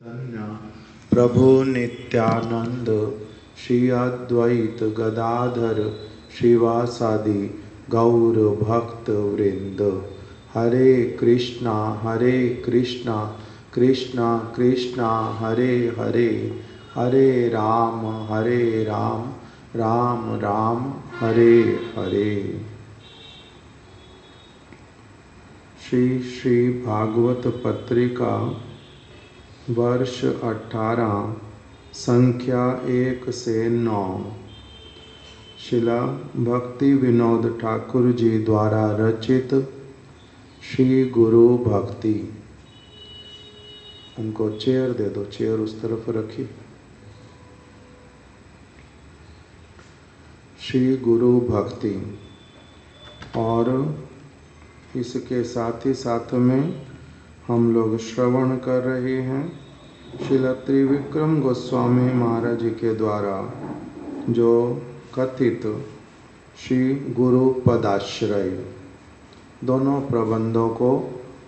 धन्य प्रभु नित्यानंद श्री अद्वैत गदाधर श्रीवासादि गौर भक्त वृंद। हरे कृष्णा कृष्णा कृष्णा हरे हरे, हरे राम राम राम हरे हरे। श्री भागवत पत्रिका वर्ष 18 संख्या 1 से 9 शिला भक्ति विनोद ठाकुर जी द्वारा रचित श्री गुरु भक्ति। उनको चेयर दे दो, चेयर उस तरफ रखी। श्री गुरु भक्ति और इसके साथ ही साथ में हम लोग श्रवण कर रहे हैं श्रील त्रिविक्रम गोस्वामी महाराज जी के द्वारा जो कथित श्री गुरु पदाश्रय दोनों प्रबंधों को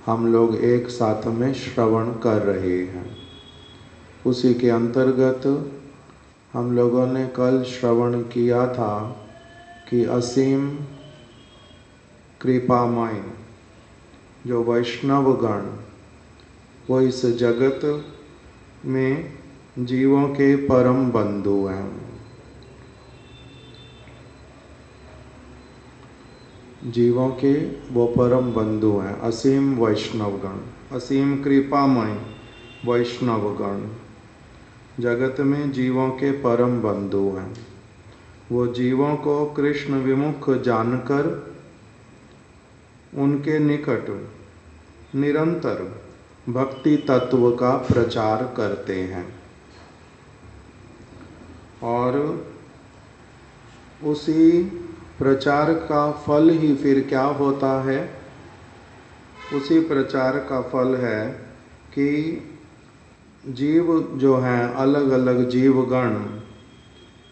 हम लोग एक साथ में श्रवण कर रहे हैं। उसी के अंतर्गत हम लोगों ने कल श्रवण किया था कि असीम कृपामय जो वैष्णवगण वो इस जगत में जीवों के परम बंधु हैं। जीवों के वो परम बंधु हैं, असीम वैष्णवगण, असीम कृपामय वैष्णवगण जगत में जीवों के परम बंधु हैं। वो जीवों को कृष्ण विमुख जानकर उनके निकट निरंतर भक्ति तत्व का प्रचार करते हैं और उसी प्रचार का फल ही फिर क्या होता है? उसी प्रचार का फल है कि जीव जो हैं, अलग अलग जीवगण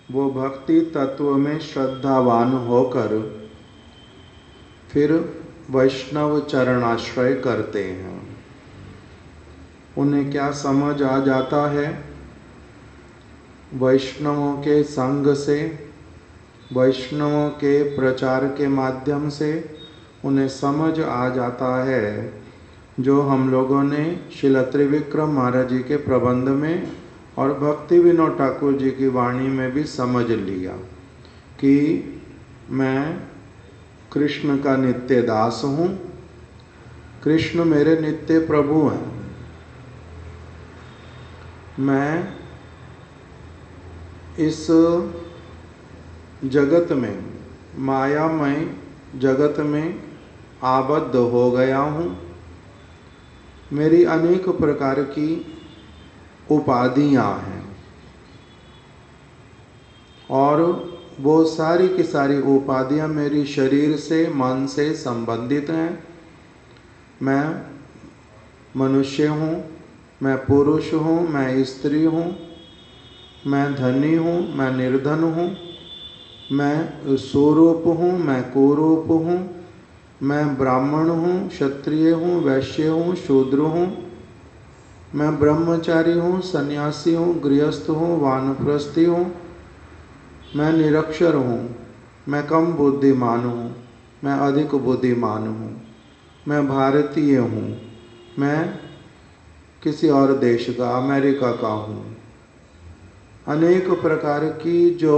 वो भक्ति तत्व में श्रद्धावान होकर फिर वैष्णव चरणाश्रय करते हैं। उन्हें क्या समझ आ जाता है? वैष्णवों के संग से, वैष्णवों के प्रचार के माध्यम से उन्हें समझ आ जाता है जो हम लोगों ने श्रील त्रिविक्रम महाराज जी के प्रबंध में और भक्ति विनोद ठाकुर जी की वाणी में भी समझ लिया कि मैं कृष्ण का नित्य दास हूँ, कृष्ण मेरे नित्य प्रभु हैं। मैं इस जगत में, मायामय जगत में आबद्ध हो गया हूँ। मेरी अनेक प्रकार की उपाधियाँ हैं और वो सारी की सारी उपाधियाँ मेरी शरीर से, मन से संबंधित हैं। मैं मनुष्य हूँ, मैं पुरुष हूँ, मैं स्त्री हूँ, मैं धनी हूँ, मैं निर्धन हूँ, मैं सुरूप हूँ, मैं कुरूप हूँ, मैं ब्राह्मण हूँ, क्षत्रिय हूँ, वैश्य हूँ, शूद्र हूँ, मैं ब्रह्मचारी हूँ, सन्यासी हूँ, गृहस्थ हूँ, वानप्रस्थी हूँ, मैं निरक्षर हूँ, मैं कम बुद्धिमान हूँ, मैं अधिक बुद्धिमान हूँ, मैं भारतीय हूँ, मैं किसी और देश का, अमेरिका का हूँ। अनेक प्रकार की जो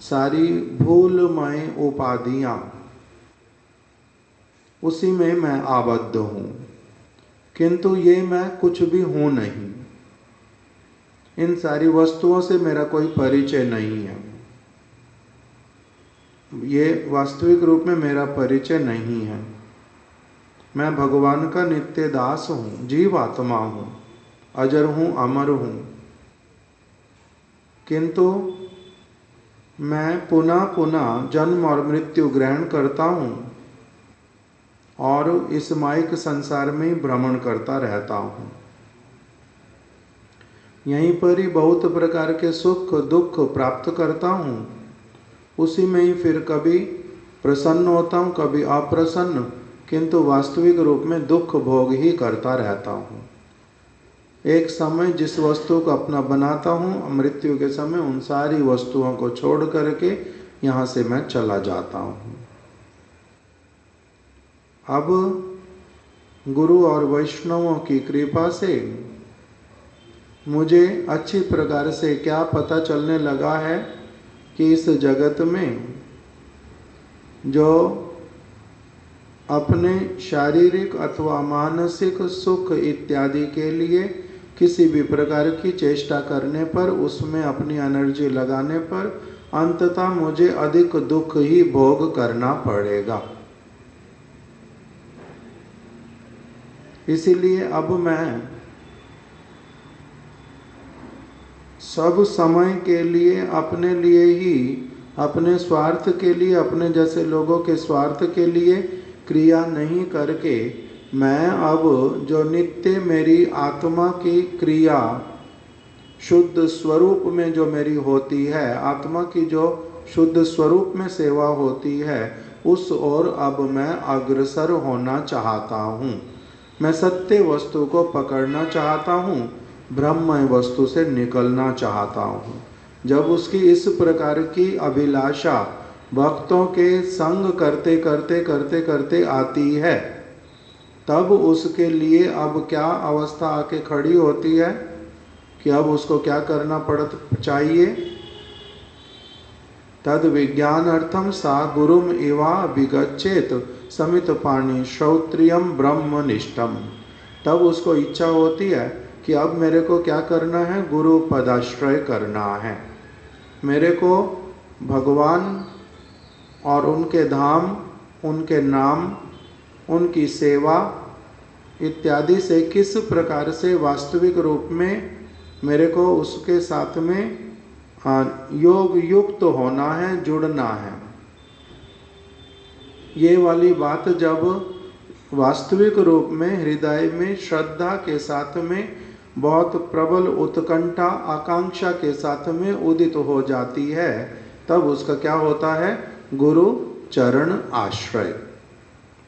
सारी भूलमय उपाधियाँ, उसी में मैं आबद्ध हूँ, किंतु ये मैं कुछ भी हूँ नहीं। इन सारी वस्तुओं से मेरा कोई परिचय नहीं है। ये वास्तविक रूप में मेरा परिचय नहीं है। मैं भगवान का नित्य दास हूँ, जीवात्मा हूँ, अजर हूँ, अमर हूँ, किंतु मैं पुनः पुनः जन्म और मृत्यु ग्रहण करता हूँ और इस माइक संसार में ही भ्रमण करता रहता हूँ। यहीं पर ही बहुत प्रकार के सुख दुख प्राप्त करता हूँ। उसी में ही फिर कभी प्रसन्न होता हूँ, कभी अप्रसन्न, किंतु वास्तविक रूप में दुख भोग ही करता रहता हूँ। एक समय जिस वस्तु को अपना बनाता हूँ, मृत्यु के समय उन सारी वस्तुओं को छोड़ करके यहाँ से मैं चला जाता हूँ। अब गुरु और वैष्णवों की कृपा से मुझे अच्छी प्रकार से क्या पता चलने लगा है कि इस जगत में जो अपने शारीरिक अथवा मानसिक सुख इत्यादि के लिए किसी भी प्रकार की चेष्टा करने पर, उसमें अपनी एनर्जी लगाने पर अंततः मुझे अधिक दुख ही भोग करना पड़ेगा। इसीलिए अब मैं सब समय के लिए अपने लिए ही, अपने स्वार्थ के लिए, अपने जैसे लोगों के स्वार्थ के लिए क्रिया नहीं करके, मैं अब जो नित्य मेरी आत्मा की क्रिया शुद्ध स्वरूप में जो मेरी होती है, आत्मा की जो शुद्ध स्वरूप में सेवा होती है, उस ओर अब मैं अग्रसर होना चाहता हूँ। मैं सत्य वस्तु को पकड़ना चाहता हूँ, ब्रह्म वस्तु से निकलना चाहता हूँ। जब उसकी इस प्रकार की अभिलाषा भक्तों के संग करते करते करते करते आती है, तब उसके लिए अब क्या अवस्था आके खड़ी होती है कि अब उसको क्या करना चाहिए। तद विज्ञानार्थम सा गुरुम एवा विगच्छेत समित पाणी श्रोत्रियम ब्रह्मनिष्ठम। तब उसको इच्छा होती है कि अब मेरे को क्या करना है, गुरु पदाश्रय करना है। मेरे को भगवान और उनके धाम, उनके नाम, उनकी सेवा इत्यादि से किस प्रकार से वास्तविक रूप में मेरे को उसके साथ में योग युक्त होना है, जुड़ना है। ये वाली बात जब वास्तविक रूप में हृदय में श्रद्धा के साथ में बहुत प्रबल उत्कंठा आकांक्षा के साथ में उदित हो जाती है, तब उसका क्या होता है, गुरु चरण आश्रय।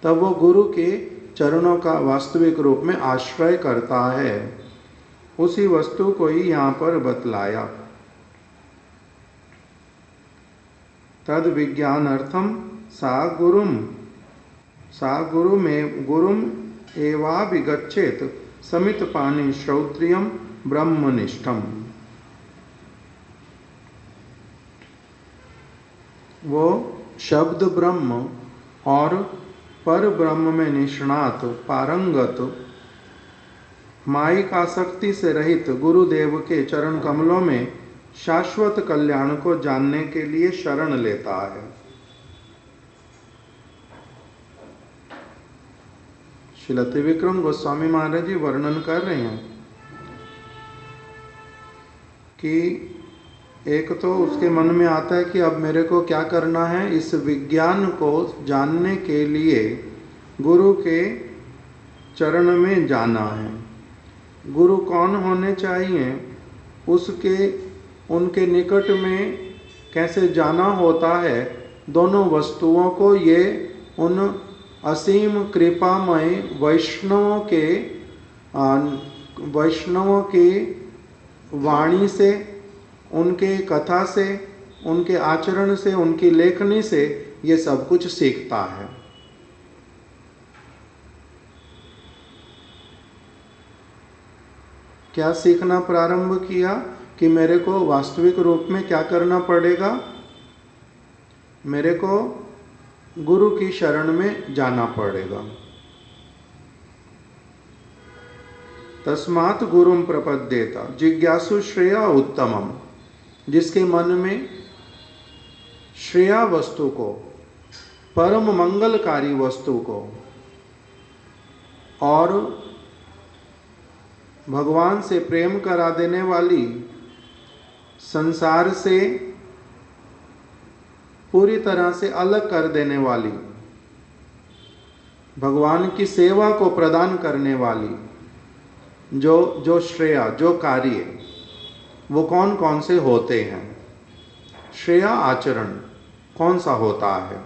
तब वो गुरु के चरणों का वास्तविक रूप में आश्रय करता है। उसी वस्तु को ही यहाँ पर बतलाया। तद विज्ञानार्थम सा गुरुम एवा विगच्छेत समित पाणी श्रोत्रियम ब्रह्मनिष्ठम। वो शब्द ब्रह्म और पर ब्रह्म में निष्णात पारंगत मायिक आसक्ति से रहित गुरुदेव के चरण कमलों में शाश्वत कल्याण को जानने के लिए शरण लेता है। श्रील त्रिविक्रम गोस्वामी महाराज जी वर्णन कर रहे हैं कि एक तो उसके मन में आता है कि अब मेरे को क्या करना है, इस विज्ञान को जानने के लिए गुरु के चरण में जाना है। गुरु कौन होने चाहिए, उनके निकट में कैसे जाना होता है, दोनों वस्तुओं को ये उन असीम कृपामय वैष्णवों के वाणी से, उनके कथा से, उनके आचरण से, उनकी लेखनी से ये सब कुछ सीखता है। क्या सीखना प्रारंभ किया कि मेरे को वास्तविक रूप में क्या करना पड़ेगा, मेरे को गुरु की शरण में जाना पड़ेगा। तस्मात् गुरुम प्रपद्येत जिज्ञासु श्रेया उत्तमम। जिसके मन में श्रेया वस्तु को, परम मंगलकारी वस्तु को और भगवान से प्रेम करा देने वाली, संसार से पूरी तरह से अलग कर देने वाली, भगवान की सेवा को प्रदान करने वाली जो श्रेया, जो कार्य, वो कौन कौन से होते हैं, श्रेया आचरण कौन सा होता है,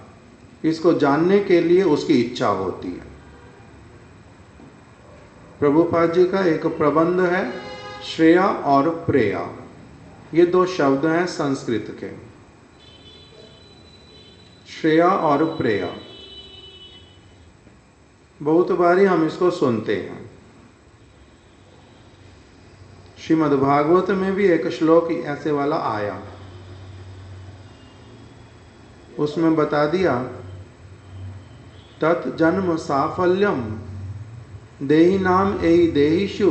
इसको जानने के लिए उसकी इच्छा होती है। प्रभुपाद जी का एक प्रबंध है श्रेया और प्रेया, ये दो शब्द हैं संस्कृत के, श्रेया और प्रेया। बहुत बारी हम इसको सुनते हैं। श्रीमद् भागवत में भी एक श्लोक ऐसे वाला आया, उसमें बता दिया तत् जन्म साफल्यम देहि नाम एहि देहिषु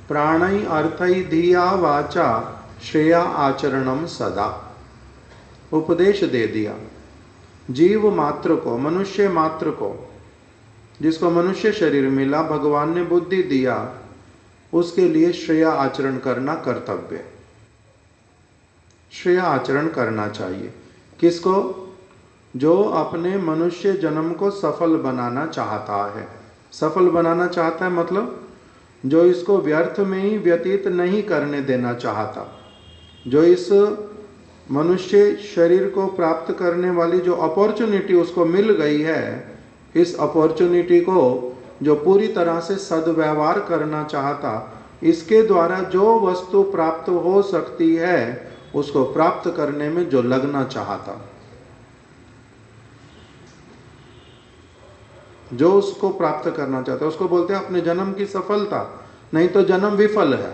प्राणै अर्थै धिया वाचा श्रेया आचरणम सदा। उपदेश दे दिया जीव मात्र को, मनुष्य मात्र को, जिसको मनुष्य शरीर मिला, भगवान ने बुद्धि दिया, उसके लिए श्रेया आचरण करना कर्तव्य, श्रेया आचरण करना चाहिए। किसको? जो अपने मनुष्य जन्म को सफल बनाना चाहता है। सफल बनाना चाहता है मतलब जो इसको व्यर्थ में ही व्यतीत नहीं करने देना चाहता, जो इस मनुष्य शरीर को प्राप्त करने वाली जो अपॉर्चुनिटी उसको मिल गई है, इस अपॉर्चुनिटी को जो पूरी तरह से सद्व्यवहार करना चाहता, इसके द्वारा जो वस्तु प्राप्त हो सकती है उसको प्राप्त करने में जो लगना चाहता, जो उसको प्राप्त करना चाहता है, उसको बोलते हैं अपने जन्म की सफलता। नहीं तो जन्म विफल है।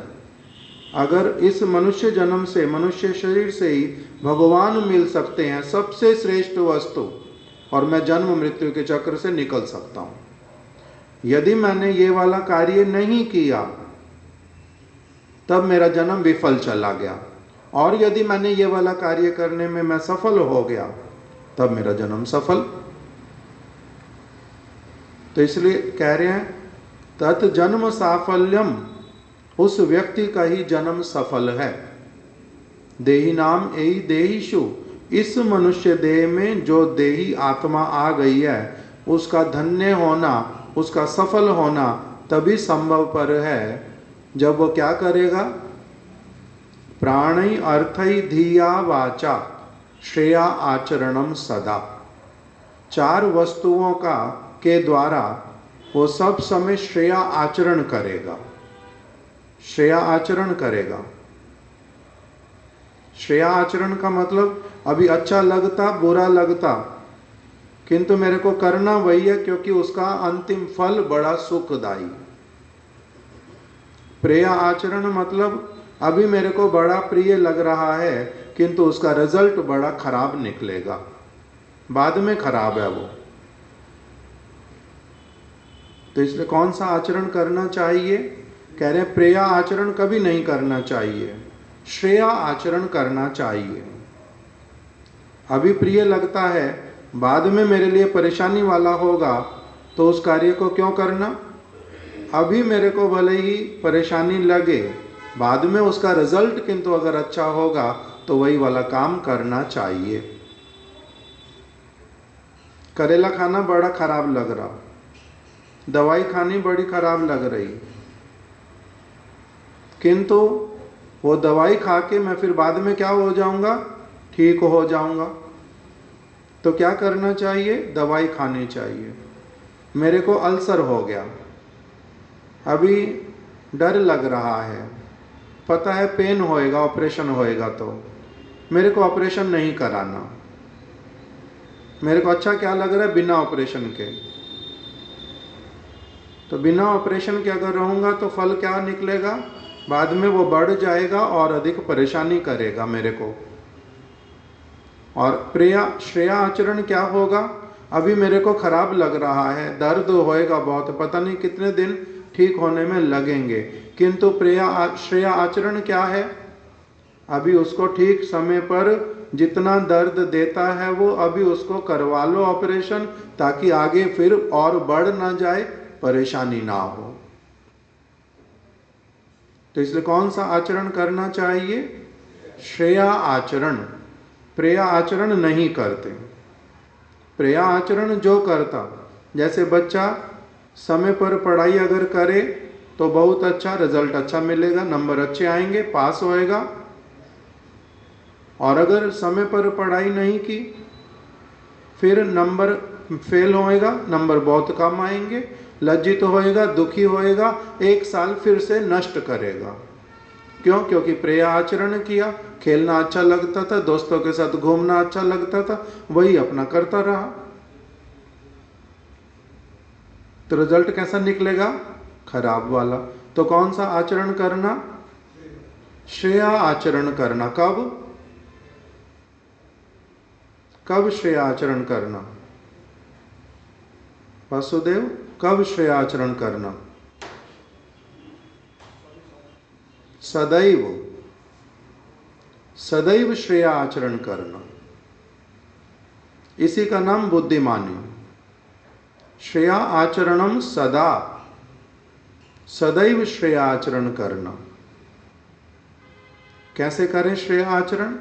अगर इस मनुष्य जन्म से, मनुष्य शरीर से ही भगवान मिल सकते हैं, सबसे श्रेष्ठ वस्तु, और मैं जन्म मृत्यु के चक्र से निकल सकता हूं। यदि मैंने ये वाला कार्य नहीं किया तब मेरा जन्म विफल चला गया, और यदि मैंने ये वाला कार्य करने में मैं सफल हो गया तब मेरा जन्म सफल। तो इसलिए कह रहे हैं तत् जन्म साफल्यम, उस व्यक्ति का ही जन्म सफल है। देही नाम एहि देहिषु, इस मनुष्य देह में जो देही आत्मा आ गई है उसका धन्य होना, उसका सफल होना तभी संभव पर है जब वो क्या करेगा? प्राणै अर्थै धिया वाचा श्रेया आचरणम सदा। चार वस्तुओं का के द्वारा वो सब समय श्रेया आचरण करेगा, श्रेया आचरण करेगा। श्रेया आचरण का मतलब अभी अच्छा लगता, बुरा लगता, किंतु मेरे को करना वही है क्योंकि उसका अंतिम फल बड़ा सुखदायी। प्रेया आचरण मतलब अभी मेरे को बड़ा प्रिय लग रहा है किंतु उसका रिजल्ट बड़ा खराब निकलेगा, बाद में खराब है वो। तो इसलिए कौन सा आचरण करना चाहिए? कह रहे प्रेया आचरण कभी नहीं करना चाहिए, श्रेया आचरण करना चाहिए। अभी प्रिय लगता है, बाद में मेरे लिए परेशानी वाला होगा, तो उस कार्य को क्यों करना? अभी मेरे को भले ही परेशानी लगे, बाद में उसका रिजल्ट किंतु अगर अच्छा होगा तो वही वाला काम करना चाहिए। करेला खाना बड़ा खराब लग रहा, दवाई खानी बड़ी खराब लग रही, किंतु वो दवाई खा के मैं फिर बाद में क्या हो जाऊंगा? ठीक हो जाऊंगा। तो क्या करना चाहिए? दवाई खानी चाहिए। मेरे को अल्सर हो गया, अभी डर लग रहा है, पता है पेन होएगा, ऑपरेशन होएगा, तो मेरे को ऑपरेशन नहीं कराना। मेरे को अच्छा क्या लग रहा है? बिना ऑपरेशन के। तो बिना ऑपरेशन के अगर रहूँगा तो फल क्या निकलेगा? बाद में वो बढ़ जाएगा और अधिक परेशानी करेगा मेरे को। और श्रेया आचरण क्या होगा? अभी मेरे को खराब लग रहा है, दर्द होएगा बहुत, पता नहीं कितने दिन ठीक होने में लगेंगे, किंतु श्रेया आचरण क्या है? अभी उसको ठीक समय पर जितना दर्द देता है वो अभी उसको करवा लो ऑपरेशन, ताकि आगे फिर और बढ़ ना जाए, परेशानी ना हो। तो इसलिए कौन सा आचरण करना चाहिए? श्रेया आचरण। प्रेया आचरण नहीं करते। प्रेया आचरण जो करता, जैसे बच्चा समय पर पढ़ाई अगर करे तो बहुत अच्छा रिजल्ट अच्छा मिलेगा, नंबर अच्छे आएंगे, पास होएगा। और अगर समय पर पढ़ाई नहीं की, फिर नंबर फेल होएगा, नंबर बहुत कम आएंगे, लज्जित होएगा, दुखी होएगा, 1 साल फिर से नष्ट करेगा। क्यों? क्योंकि प्रिय आचरण किया, खेलना अच्छा लगता था, दोस्तों के साथ घूमना अच्छा लगता था, वही अपना करता रहा, तो रिजल्ट कैसा निकलेगा? खराब वाला। तो कौन सा आचरण करना? श्रेय आचरण करना। कब? कब श्रेय आचरण करना? वासुदेव, कब श्रेय आचरण करना? सदैव, सदैव श्रेय आचरण करना, इसी का नाम बुद्धिमानी। श्रेय आचरणम सदा, सदैव श्रेय आचरण करना। कैसे करें श्रेय आचरण?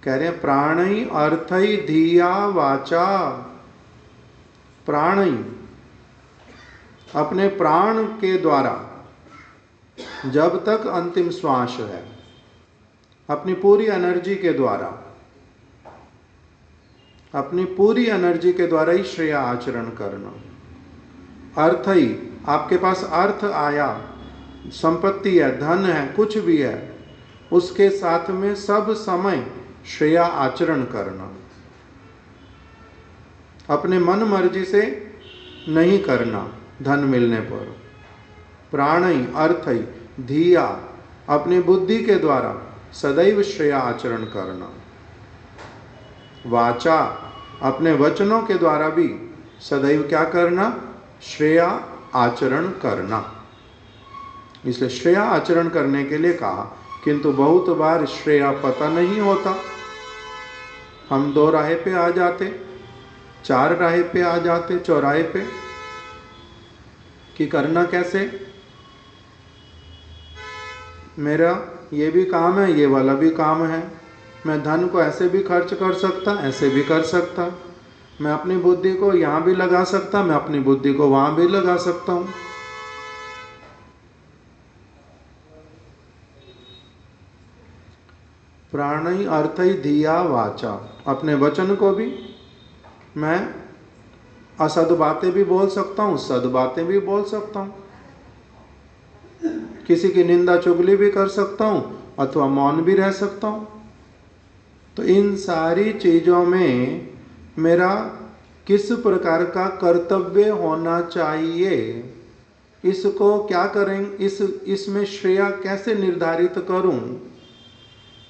कह रहे हैं प्राणई अर्थई धिया वाचा। प्राणई, अपने प्राण के द्वारा, जब तक अंतिम श्वास है, अपनी पूरी एनर्जी के द्वारा, अपनी पूरी एनर्जी के द्वारा ही श्रेय आचरण करना। अर्थ ही, आपके पास अर्थ आया, संपत्ति है, धन है, कुछ भी है, उसके साथ में सब समय श्रेय आचरण करना। अपने मन मर्जी से नहीं करना धन मिलने पर। प्राणई अर्थई धिया, अपनी बुद्धि के द्वारा सदैव श्रेय आचरण करना। वाचा, अपने वचनों के द्वारा भी सदैव क्या करना? श्रेय आचरण करना। इसलिए श्रेय आचरण करने के लिए कहा, किंतु बहुत बार श्रेय पता नहीं होता। हम 2 राहे पे आ जाते, 4 राहे पे आ जाते, चौराहे पे, कि करना कैसे? मेरा ये भी काम है, ये वाला भी काम है, मैं धन को ऐसे भी खर्च कर सकता, ऐसे भी कर सकता, मैं अपनी बुद्धि को यहाँ भी लगा सकता, मैं अपनी बुद्धि को वहाँ भी लगा सकता हूँ। प्राणई अर्थई धिया वाचा, अपने वचन को भी मैं असद बातें भी बोल सकता हूँ, सद बातें भी बोल सकता हूँ, किसी की निंदा चुगली भी कर सकता हूँ, अथवा मौन भी रह सकता हूँ। तो इन सारी चीज़ों में मेरा किस प्रकार का कर्तव्य होना चाहिए, इसको क्या करें, इसमें श्रेय कैसे निर्धारित करूं,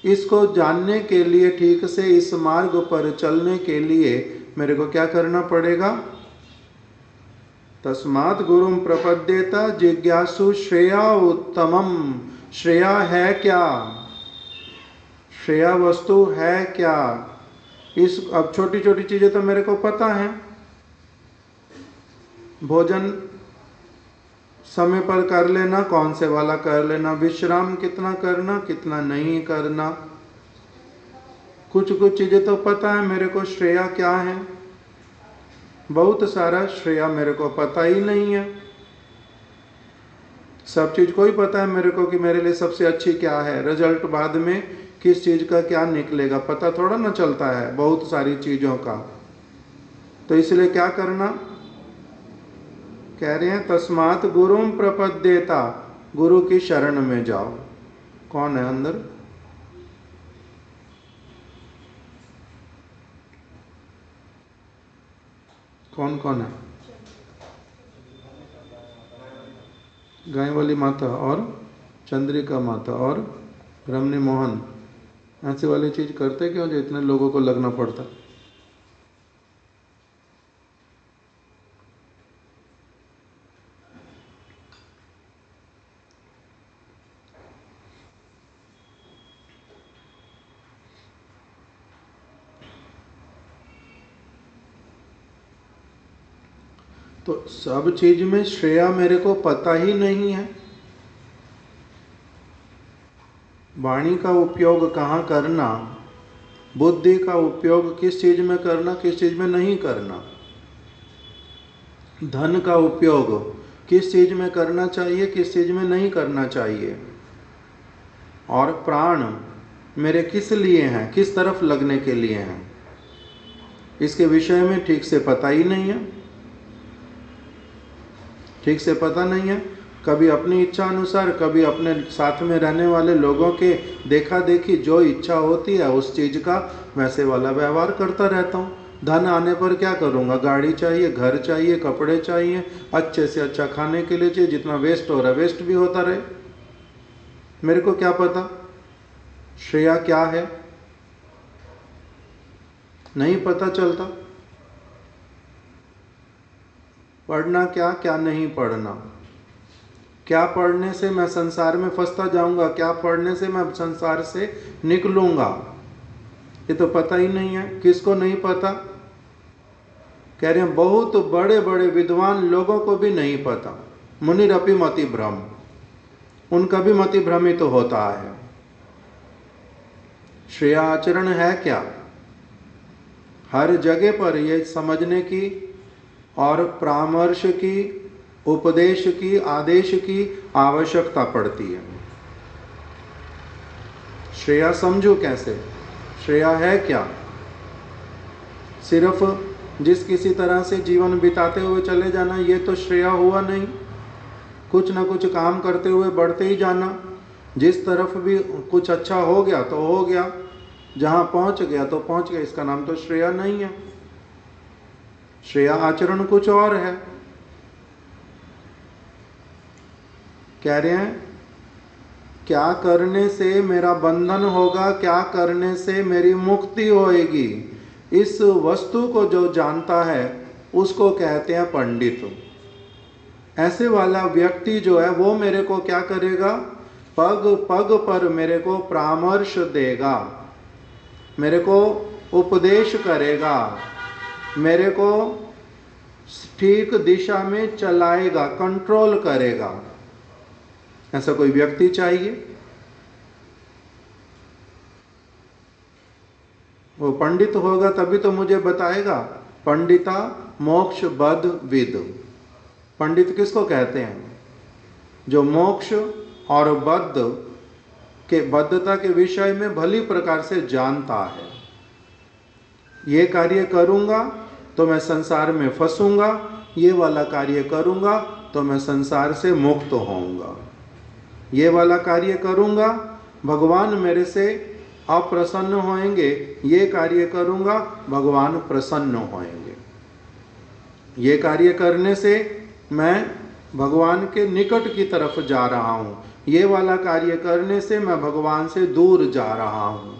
इसको जानने के लिए, ठीक से इस मार्ग पर चलने के लिए मेरे को क्या करना पड़ेगा? तस्मात् गुरुं प्रपद्येत जिज्ञासु श्रेया उत्तमम। श्रेया है क्या? श्रेया वस्तु है क्या? अब छोटी छोटी चीजें तो मेरे को पता है, भोजन समय पर कर लेना, कौन से वाला कर लेना, विश्राम कितना करना, कितना नहीं करना, कुछ कुछ चीजें तो पता है मेरे को श्रेया क्या है। बहुत सारा श्रेया मेरे को पता ही नहीं है। सब चीज को ही पता है मेरे को कि मेरे लिए सबसे अच्छी क्या है, रिजल्ट बाद में किस चीज का क्या निकलेगा पता थोड़ा ना चलता है बहुत सारी चीजों का। तो इसलिए क्या करना? कह रहे हैं तस्मात् गुरुं प्रपद्येता, गुरु की शरण में जाओ। कौन है अंदर? कौन कौन है? गाय वाली माता और चंद्रिका माता और रमणी मोहन, ऐसी वाली चीज करते क्यों जो इतने लोगों को लगना पड़ता? तो सब चीज में श्रेया मेरे को पता ही नहीं है। वाणी का उपयोग कहाँ करना, बुद्धि का उपयोग किस चीज में करना, किस चीज में नहीं करना, धन का उपयोग किस चीज में करना चाहिए, किस चीज में नहीं करना चाहिए, और प्राण मेरे किस लिए हैं, किस तरफ लगने के लिए हैं, इसके विषय में ठीक से पता ही नहीं है, ठीक से पता नहीं है। कभी अपनी इच्छा अनुसार, कभी अपने साथ में रहने वाले लोगों के देखा देखी जो इच्छा होती है उस चीज़ का वैसे वाला व्यवहार करता रहता हूँ। धन आने पर क्या करूँगा, गाड़ी चाहिए, घर चाहिए, कपड़े चाहिए, अच्छे से अच्छा खाने के लिए चाहिए, जितना वेस्ट हो रहा है वेस्ट भी होता रहे। मेरे को क्या पता श्रेया क्या है, नहीं पता चलता। पढ़ना क्या, क्या नहीं पढ़ना, क्या पढ़ने से मैं संसार में फंसता जाऊंगा, क्या पढ़ने से मैं संसार से निकलूंगा, ये तो पता ही नहीं है। किसको नहीं पता? कह रहे हैं बहुत बड़े बड़े विद्वान लोगों को भी नहीं पता। मुनिरपि मति भ्रम, उनका भी मति भ्रमित तो होता है। श्रेया आचरण है क्या? हर जगह पर ये समझने की और परामर्श की, उपदेश की, आदेश की आवश्यकता पड़ती है। श्रेया समझो कैसे, श्रेया है क्या? सिर्फ जिस किसी तरह से जीवन बिताते हुए चले जाना ये तो श्रेया हुआ नहीं। कुछ ना कुछ काम करते हुए बढ़ते ही जाना, जिस तरफ भी कुछ अच्छा हो गया तो हो गया, जहाँ पहुँच गया तो पहुँच गया, इसका नाम तो श्रेया नहीं है। श्रेया आचरण कुछ और है। कह रहे हैं क्या करने से मेरा बंधन होगा, क्या करने से मेरी मुक्ति होएगी, इस वस्तु को जो जानता है उसको कहते हैं पंडित। ऐसे वाला व्यक्ति जो है वो मेरे को क्या करेगा, पग पग पर मेरे को परामर्श देगा, मेरे को उपदेश करेगा, मेरे को ठीक दिशा में चलाएगा, कंट्रोल करेगा। ऐसा कोई व्यक्ति चाहिए। वो पंडित होगा तभी तो मुझे बताएगा। पंडिता मोक्ष बद्ध विद। पंडित किसको कहते हैं? जो मोक्ष और बद्ध के, बद्धता के विषय में भली प्रकार से जानता है। ये कार्य करूंगा तो मैं संसार में फंसूंगा, ये वाला कार्य करूंगा तो मैं संसार से मुक्त होऊंगा, ये वाला कार्य करूंगा भगवान मेरे से अप्रसन्न होएंगे, ये कार्य करूंगा भगवान प्रसन्न होएंगे, ये कार्य करने से मैं भगवान के निकट की तरफ जा रहा हूँ, ये वाला कार्य करने से मैं भगवान से दूर जा रहा हूँ।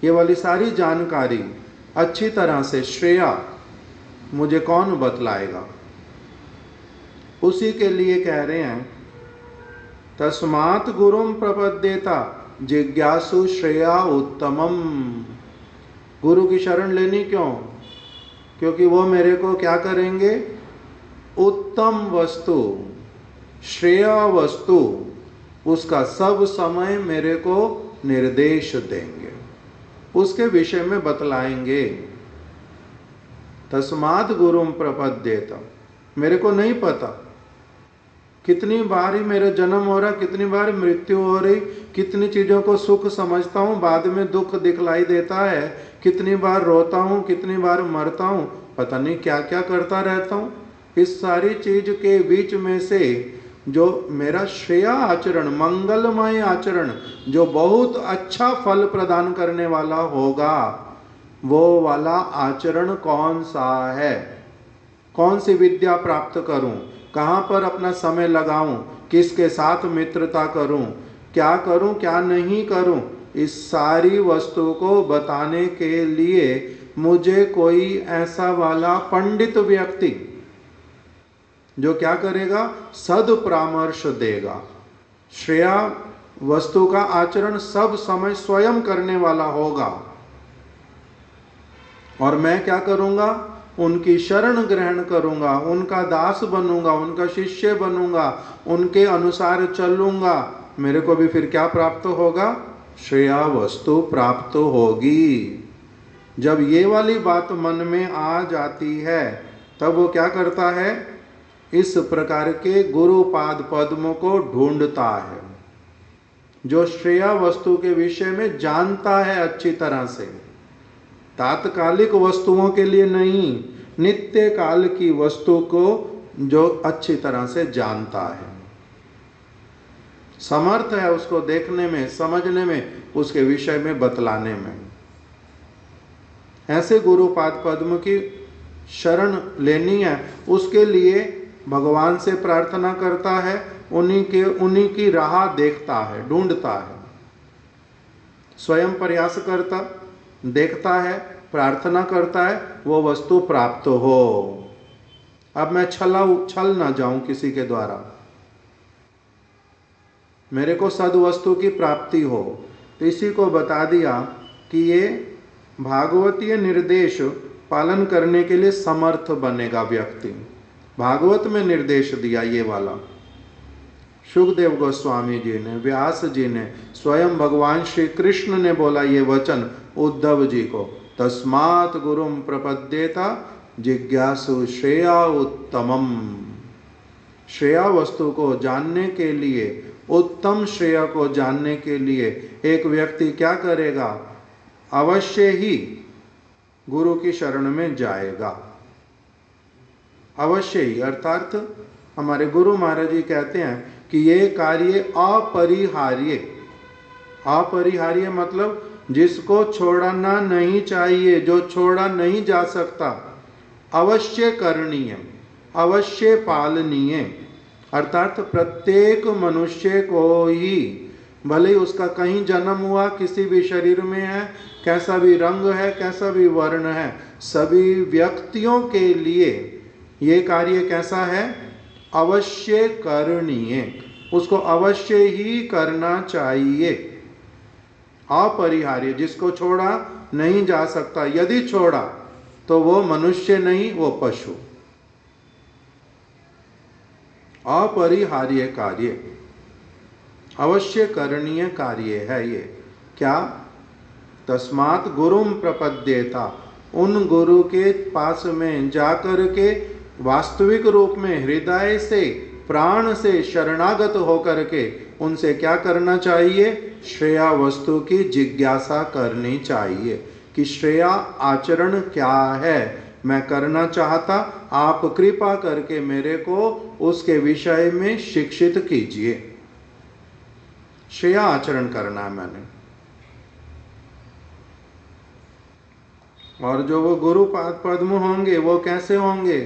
ये वाली सारी जानकारी अच्छी तरह से श्रेया मुझे कौन बतलाएगा? उसी के लिए कह रहे हैं तस्मात् गुरुम प्रपद्येता जिज्ञासु श्रेया उत्तमम। गुरु की शरण लेनी क्यों? क्योंकि वो मेरे को क्या करेंगे, उत्तम वस्तु, श्रेया वस्तु, उसका सब समय मेरे को निर्देश देंगे, उसके विषय में बतलाएंगे। तस्मात् गुरुम प्रपद्येत। मेरे को नहीं पता कितनी बार ही मेरा जन्म हो रहा, कितनी बार मृत्यु हो रही, कितनी चीज़ों को सुख समझता हूँ बाद में दुख दिखलाई देता है, कितनी बार रोता हूँ, कितनी बार मरता हूँ, पता नहीं क्या क्या करता रहता हूँ। इस सारी चीज के बीच में से जो मेरा श्रेया आचरण, मंगलमय आचरण, जो बहुत अच्छा फल प्रदान करने वाला होगा, वो वाला आचरण कौन सा है? कौन सी विद्या प्राप्त करूं, कहाँ पर अपना समय लगाऊं, किसके साथ मित्रता करूं, क्या करूं क्या नहीं करूं, इस सारी वस्तु को बताने के लिए मुझे कोई ऐसा वाला पंडित व्यक्ति जो क्या करेगा, सद परामर्श देगा। श्रेया वस्तु का आचरण सब समय स्वयं करने वाला होगा और मैं क्या करूंगा, उनकी शरण ग्रहण करूंगा, उनका दास बनूंगा, उनका शिष्य बनूंगा, उनके अनुसार चलूंगा। मेरे को भी फिर क्या प्राप्त होगा? श्रेया वस्तु प्राप्त होगी। जब ये वाली बात मन में आ जाती है तब वो क्या करता है, इस प्रकार के गुरुपाद पद्मों को ढूंढता है, जो श्रेया वस्तु के विषय में जानता है अच्छी तरह से। तात्कालिक वस्तुओं के लिए नहीं, नित्य काल की वस्तु को जो अच्छी तरह से जानता है, समर्थ है उसको देखने में, समझने में, उसके विषय में बतलाने में। ऐसे गुरुपाद पद्म की शरण लेनी है, उसके लिए भगवान से प्रार्थना करता है, उन्हीं की राह देखता है, ढूंढता है, स्वयं प्रयास करता, देखता है, प्रार्थना करता है, वो वस्तु प्राप्त हो। अब मैं छल ना जाऊं किसी के द्वारा, मेरे को सद्वस्तु की प्राप्ति हो। तो इसी को बता दिया कि ये भागवतीय निर्देश पालन करने के लिए समर्थ बनेगा व्यक्ति। भागवत में निर्देश दिया ये वाला, सुखदेव गोस्वामी जी ने, व्यास जी ने, स्वयं भगवान श्री कृष्ण ने बोला ये वचन उद्धव जी को, तस्मात् गुरुम प्रपद्येता जिज्ञासु श्रेया उत्तमम। श्रेया वस्तु को जानने के लिए, उत्तम श्रेय को जानने के लिए एक व्यक्ति क्या करेगा, अवश्य ही गुरु की शरण में जाएगा, अवश्य ही। अर्थात हमारे गुरु महाराज जी कहते हैं कि ये कार्य अपरिहार्य, अपरिहार्य मतलब जिसको छोड़ना नहीं चाहिए, जो छोड़ा नहीं जा सकता, अवश्य करणीय, अवश्य पालनीय। अर्थात प्रत्येक मनुष्य को ही, भले उसका कहीं जन्म हुआ, किसी भी शरीर में है, कैसा भी रंग है, कैसा भी वर्ण है, सभी व्यक्तियों के लिए ये कार्य कैसा है, अवश्य करणीय, उसको अवश्य ही करना चाहिए, अपरिहार्य, जिसको छोड़ा नहीं जा सकता। यदि छोड़ा तो वो मनुष्य नहीं, वो पशु। अपरिहार्य कार्य, अवश्य करणीय कार्य है ये। क्या? तस्मात् गुरुम प्रपद्येता, उन गुरु के पास में जाकर के वास्तविक रूप में हृदय से, प्राण से शरणागत होकर के उनसे क्या करना चाहिए, श्रेया वस्तु की जिज्ञासा करनी चाहिए कि श्रेया आचरण क्या है, मैं करना चाहता, आप कृपा करके मेरे को उसके विषय में शिक्षित कीजिए। श्रेया आचरण करना है मैंने। और जो वो गुरुपाद पद्म होंगे वो कैसे होंगे,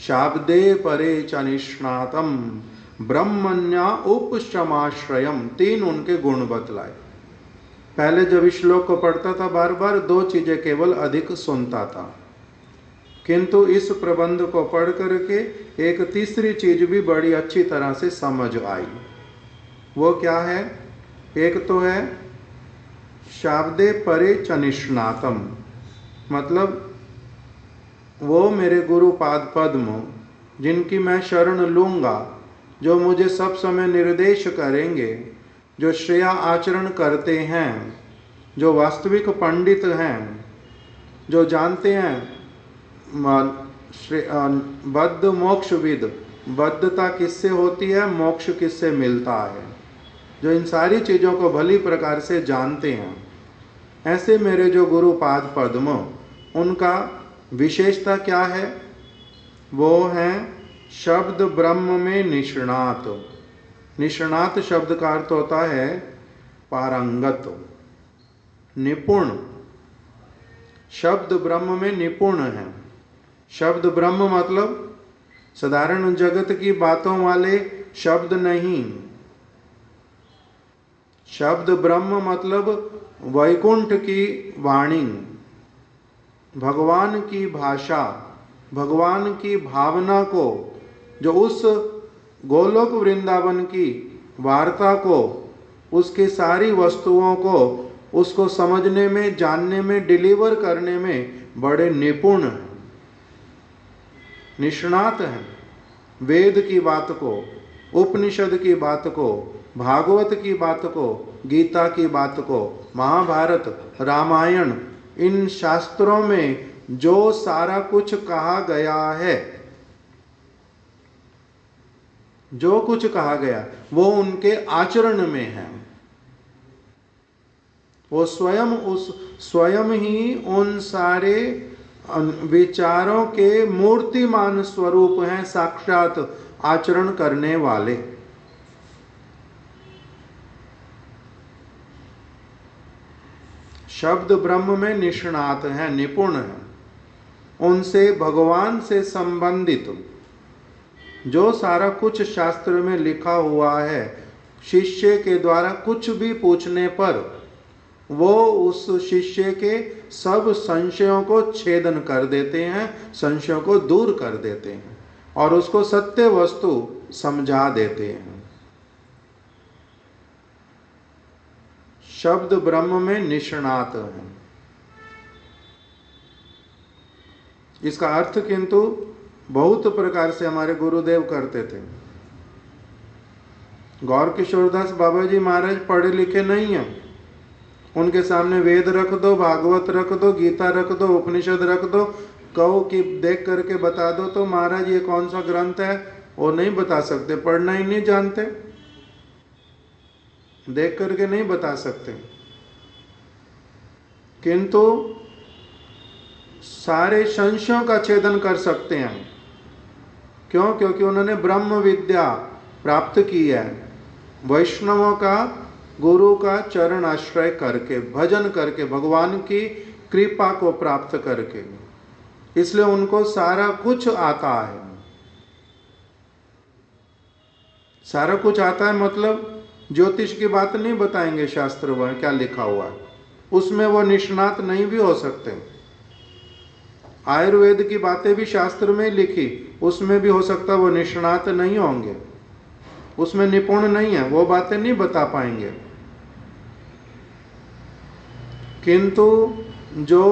शाब्दे परे च निष्णातम ब्रह्मण्या उपशमाश्रयम, 3 उनके गुण बतलाए। पहले जब इस श्लोक को पढ़ता था बार बार 2 चीजें केवल अधिक सुनता था, किंतु इस प्रबंध को पढ़ करके एक तीसरी चीज भी बड़ी अच्छी तरह से समझ आई। वो क्या है? एक तो है शाब्दे परे च निष्णातम, मतलब वो मेरे गुरुपाद पद्म जिनकी मैं शरण लूँगा, जो मुझे सब समय निर्देश करेंगे, जो श्रेया आचरण करते हैं, जो वास्तविक पंडित हैं, जो जानते हैं बद्ध मोक्षविद, बद्धता किससे होती है, मोक्ष किससे मिलता है, जो इन सारी चीज़ों को भली प्रकार से जानते हैं, ऐसे मेरे जो गुरुपाद पद्म, उनका विशेषता क्या है? वो हैं शब्द ब्रह्म में निष्णात। निष्णात शब्द का अर्थ होता है पारंगत, निपुण। शब्द ब्रह्म में निपुण है। शब्द ब्रह्म मतलब साधारण जगत की बातों वाले शब्द नहीं। शब्द ब्रह्म मतलब वैकुंठ की वाणी, भगवान की भाषा, भगवान की भावना को, जो उस गोलोक वृंदावन की वार्ता को, उसकी सारी वस्तुओं को, उसको समझने में, जानने में, डिलीवर करने में बड़े निपुण हैं, निष्णात हैं। वेद की बात को, उपनिषद की बात को, भागवत की बात को, गीता की बात को, महाभारत, रामायण, इन शास्त्रों में जो सारा कुछ कहा गया है, जो कुछ कहा गया वो उनके आचरण में है। वो स्वयं ही उन सारे विचारों के मूर्तिमान स्वरूप हैं, साक्षात आचरण करने वाले। शब्द ब्रह्म में निष्णात हैं, निपुण हैं, उनसे भगवान से संबंधित जो सारा कुछ शास्त्र में लिखा हुआ है, शिष्य के द्वारा कुछ भी पूछने पर वो उस शिष्य के सब संशयों को छेदन कर देते हैं, संशयों को दूर कर देते हैं और उसको सत्य वस्तु समझा देते हैं। शब्द ब्रह्म में निष्णात हैं। इसका अर्थ किंतु बहुत प्रकार से हमारे गुरुदेव करते थे। गौर किशोरदास बाबा जी महाराज पढ़े लिखे नहीं हैं। उनके सामने वेद रख दो, भागवत रख दो, गीता रख दो, उपनिषद रख दो, कहो कि देख करके बता दो, तो महाराज ये कौन सा ग्रंथ है, वो नहीं बता सकते, पढ़ना ही नहीं जानते, देख करके नहीं बता सकते। किंतु सारे संशयों का छेदन कर सकते हैं। क्यों? क्योंकि उन्होंने ब्रह्म विद्या प्राप्त की है, वैष्णवों का, गुरु का चरण आश्रय करके, भजन करके, भगवान की कृपा को प्राप्त करके, इसलिए उनको सारा कुछ आता है। सारा कुछ आता है मतलब ज्योतिष की बात नहीं बताएंगे शास्त्र में क्या लिखा हुआ है, उसमें वो निष्णात नहीं भी हो सकते। आयुर्वेद की बातें भी शास्त्र में लिखी, उसमें भी हो सकता है वो निष्णात नहीं होंगे, उसमें निपुण नहीं है, वो बातें नहीं बता पाएंगे। किंतु जो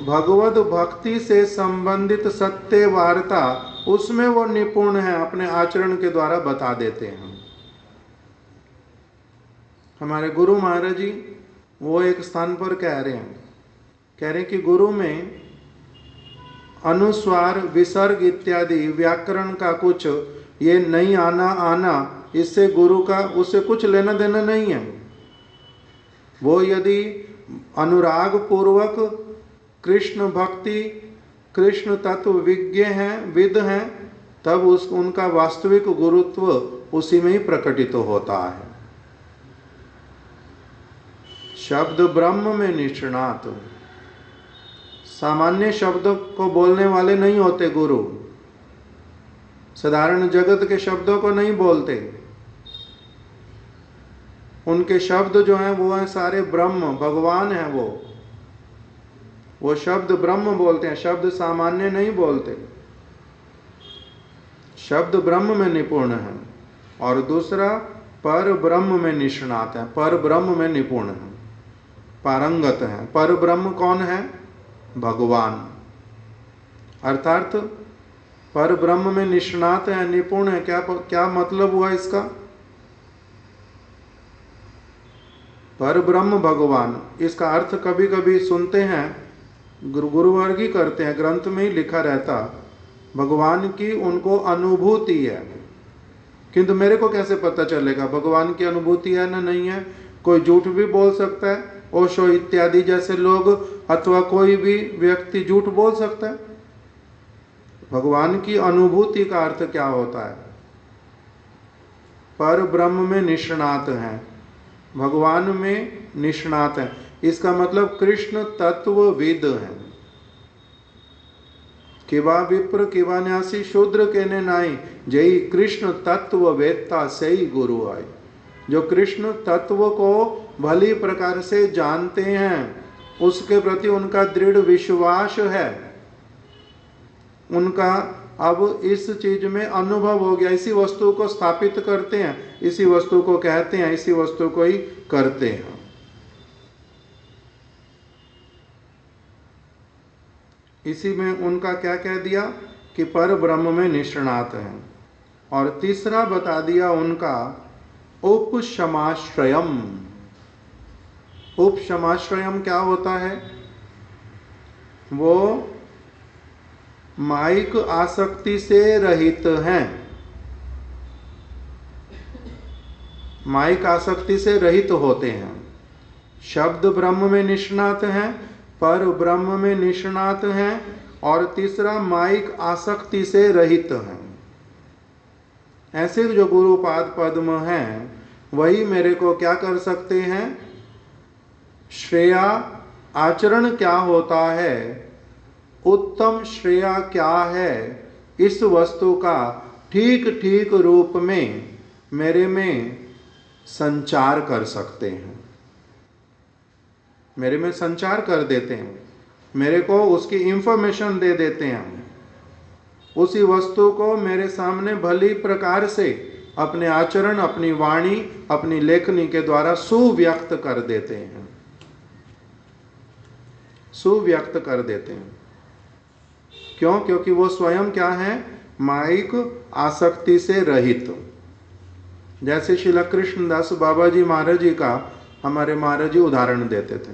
भगवत भक्ति से संबंधित सत्य वार्ता, उसमें वो निपुण है, अपने आचरण के द्वारा बता देते हैं। हमारे गुरु महाराज जी वो एक स्थान पर कह रहे हैं कि गुरु में अनुस्वार, विसर्ग इत्यादि व्याकरण का कुछ ये नहीं आना, इससे गुरु का उससे कुछ लेना देना नहीं है। वो यदि अनुराग पूर्वक कृष्ण भक्ति, कृष्ण तत्व विज्ञ हैं, विद हैं, तब उनका वास्तविक गुरुत्व उसी में ही प्रकटित होता है। शब्द ब्रह्म में निष्णात, सामान्य शब्द को बोलने वाले नहीं होते गुरु, साधारण जगत के शब्दों को नहीं बोलते। उनके शब्द जो हैं वो हैं सारे ब्रह्म, भगवान हैं वो शब्द ब्रह्म बोलते हैं, शब्द सामान्य नहीं बोलते। शब्द ब्रह्म में निपुण है। और दूसरा पर ब्रह्म में निष्णात है, पर ब्रह्म में निपुण है, पारंगत है। पर ब्रह्म कौन है? भगवान। अर्थात पर ब्रह्म में निष्णात है, निपुण है। क्या मतलब हुआ इसका? पर ब्रह्म भगवान, इसका अर्थ कभी कभी सुनते हैं, गुरुवर्ग ही करते हैं, ग्रंथ में ही लिखा रहता भगवान की उनको अनुभूति है। किंतु मेरे को कैसे पता चलेगा भगवान की अनुभूति है ना नहीं है? कोई झूठ भी बोल सकता है, ओशो इत्यादि जैसे लोग, अथवा कोई भी व्यक्ति झूठ बोल सकता है। भगवान की अनुभूति का अर्थ क्या होता है? पर ब्रह्म में निष्णात हैं, भगवान में निष्णात हैं। इसका मतलब कृष्ण तत्वविद हैं। किवा विप्र किवा न्यासी शूद्र कहने नाई, जय कृष्ण तत्व वेत्ता सही गुरु आए। जो कृष्ण तत्व को भली प्रकार से जानते हैं, उसके प्रति उनका दृढ़ विश्वास है, उनका अब इस चीज में अनुभव हो गया, इसी वस्तु को स्थापित करते हैं, इसी वस्तु को कहते हैं, इसी वस्तु को ही करते हैं। इसी में उनका क्या कह दिया कि पर ब्रह्म में निष्णात हैं। और तीसरा बता दिया उनका उपशमाश्रयम। उपशमाश्रयम क्या होता है? वो माइक आसक्ति से रहित हैं, माइक आसक्ति से रहित होते हैं। शब्द ब्रह्म में निष्णात हैं, पर ब्रह्म में निष्णात हैं, और तीसरा माइक आसक्ति से रहित हैं। ऐसे जो गुरुपाद पद्म हैं वही मेरे को क्या कर सकते हैं, श्रेया आचरण क्या होता है, उत्तम श्रेया क्या है, इस वस्तु का ठीक ठीक रूप में मेरे में संचार कर सकते हैं, मेरे में संचार कर देते हैं, मेरे को उसकी इंफॉर्मेशन दे देते हैं, उसी वस्तु को मेरे सामने भली प्रकार से अपने आचरण, अपनी वाणी, अपनी लेखनी के द्वारा सुव्यक्त कर देते हैं, सुव्यक्त कर देते हैं। क्यों? क्योंकि वो स्वयं क्या है, माइक आसक्ति से रहित। जैसे श्रील कृष्णदास बाबा जी महाराज जी का हमारे महाराज जी उदाहरण देते थे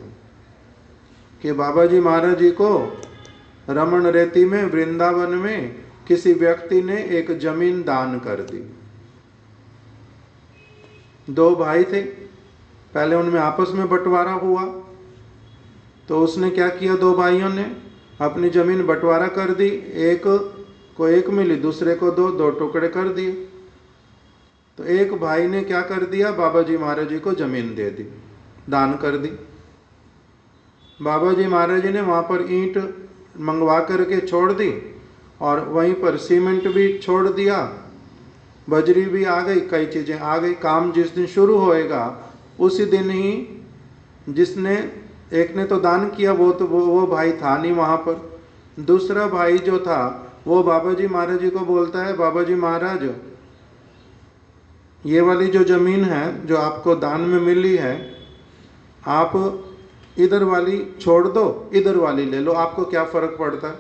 कि बाबा जी महाराज जी को रमन रेती में वृंदावन में किसी व्यक्ति ने एक जमीन दान कर दी। दो भाई थे, पहले उनमें आपस में बंटवारा हुआ, तो उसने क्या किया, दो भाइयों ने अपनी जमीन बंटवारा कर दी, एक को एक मिली, दूसरे को दो, दो टुकड़े कर दिए। तो एक भाई ने क्या कर दिया, बाबा जी महाराज जी को जमीन दे दी, दान कर दी। बाबा जी महाराज जी ने वहाँ पर ईंट मंगवा करके छोड़ दी और वहीं पर सीमेंट भी छोड़ दिया, बजरी भी आ गई, कई चीज़ें आ गई। काम जिस दिन शुरू होएगा उसी दिन ही जिसने एक ने तो दान किया, वो भाई था नहीं वहाँ पर। दूसरा भाई जो था वो बाबा जी महाराज जी को बोलता है, बाबा जी महाराज ये वाली जो ज़मीन है जो आपको दान में मिली है, आप इधर वाली छोड़ दो, इधर वाली ले लो, आपको क्या फ़र्क पड़ता है,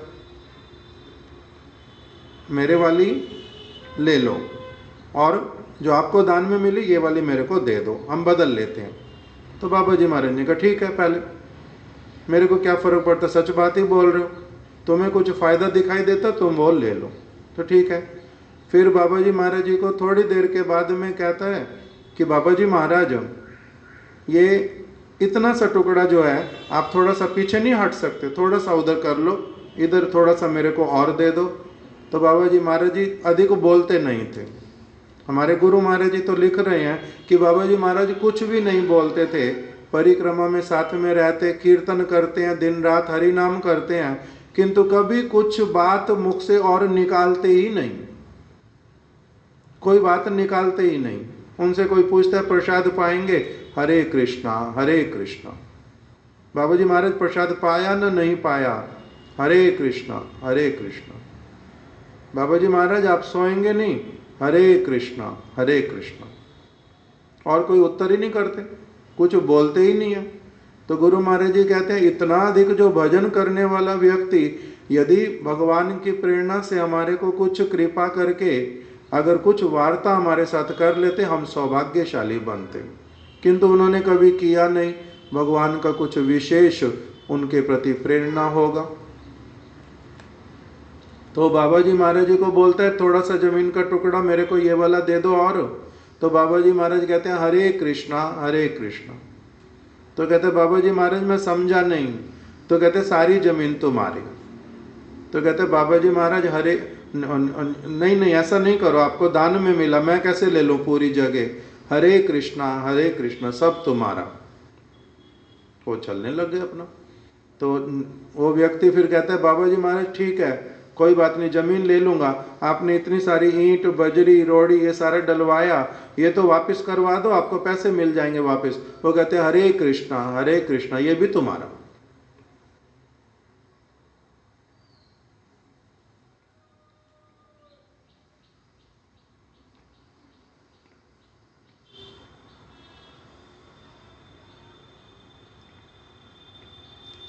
मेरे वाली ले लो और जो आपको दान में मिली ये वाली मेरे को दे दो, हम बदल लेते हैं। तो बाबा जी महाराज ने कहा ठीक है, पहले मेरे को क्या फ़र्क पड़ता, सच बात ही बोल रहे हो, तुम्हें कुछ फ़ायदा दिखाई देता तुम वो ले लो, तो ठीक है। फिर बाबा जी महाराज जी को थोड़ी देर के बाद में कहता है कि बाबा जी महाराज ये इतना सा टुकड़ा जो है आप थोड़ा सा पीछे नहीं हट सकते, थोड़ा सा उधर कर लो, इधर थोड़ा सा मेरे को और दे दो। तो बाबा जी महाराज जी अधिक बोलते नहीं थे। हमारे गुरु महाराज जी तो लिख रहे हैं कि बाबा जी महाराज कुछ भी नहीं बोलते थे, परिक्रमा में साथ में रहते, कीर्तन करते हैं, दिन रात हरि नाम करते हैं, किंतु कभी कुछ बात मुख से और निकालते ही नहीं, कोई बात निकालते ही नहीं। उनसे कोई पूछता है प्रसाद पाएंगे, हरे कृष्णा हरे कृष्णा। बाबा जी महाराज प्रसाद पाया न नहीं पाया, हरे कृष्णा हरे कृष्णा। बाबा जी महाराज आप सोएंगे नहीं, हरे कृष्णा हरे कृष्णा। और कोई उत्तर ही नहीं करते, कुछ बोलते ही नहीं है। तो गुरु महाराज जी कहते हैं इतना अधिक जो भजन करने वाला व्यक्ति यदि भगवान की प्रेरणा से हमारे को कुछ कृपा करके अगर कुछ वार्ता हमारे साथ कर लेते, हम सौभाग्यशाली बनते, किंतु उन्होंने कभी किया नहीं। भगवान का कुछ विशेष उनके प्रति प्रेरणा होगा। तो बाबा जी महाराज जी को बोलता है थोड़ा सा जमीन का टुकड़ा मेरे को ये वाला दे दो और। तो बाबा जी महाराज कहते हैं हरे कृष्णा हरे कृष्णा। तो कहते बाबा जी महाराज मैं समझा नहीं। तो कहते सारी जमीन तुम्हारी। तो कहते बाबा जी महाराज हरे नहीं नहीं ऐसा नहीं करो, आपको दान में मिला, मैं कैसे ले लूँ पूरी जगह, हरे कृष्णा सब तुम्हारा। वो चलने लग गए अपना। तो वो व्यक्ति फिर कहता है बाबा जी महाराज ठीक है कोई बात नहीं, जमीन ले लूँगा, आपने इतनी सारी ईंट बजरी रोड़ी ये सारा डलवाया, ये तो वापस करवा दो, आपको पैसे मिल जाएंगे वापस। वो कहते हैं हरे कृष्णा ये भी तुम्हारा।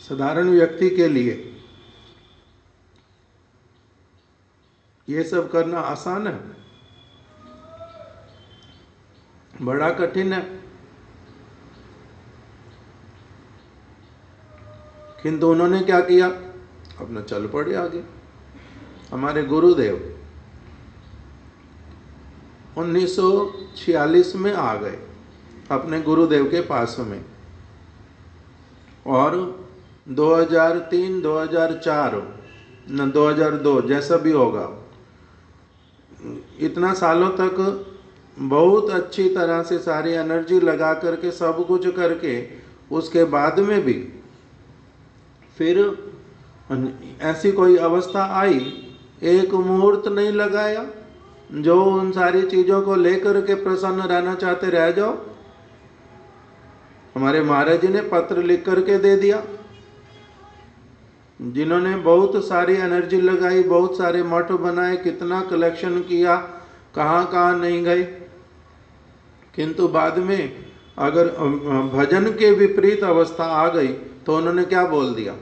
साधारण व्यक्ति के लिए ये सब करना आसान है, बड़ा कठिन है। किंतु उन्होंने क्या किया, अपना चल पड़े आगे। हमारे गुरुदेव 1946 में आ गए अपने गुरुदेव के पास में। और 2003, 2004 न 2002 जैसा भी होगा, इतना सालों तक बहुत अच्छी तरह से सारी एनर्जी लगा करके सब कुछ करके उसके बाद में भी फिर ऐसी कोई अवस्था आई, एक मुहूर्त नहीं लगाया जो उन सारी चीज़ों को लेकर के प्रसन्न रहना चाहते रह जाओ। हमारे महाराज जी ने पत्र लिख करके दे दिया, जिन्होंने बहुत सारी एनर्जी लगाई, बहुत सारे मठ बनाए, कितना कलेक्शन किया, कहाँ कहाँ नहीं गए, किंतु बाद में अगर भजन के विपरीत अवस्था आ गई तो उन्होंने क्या बोल दिया?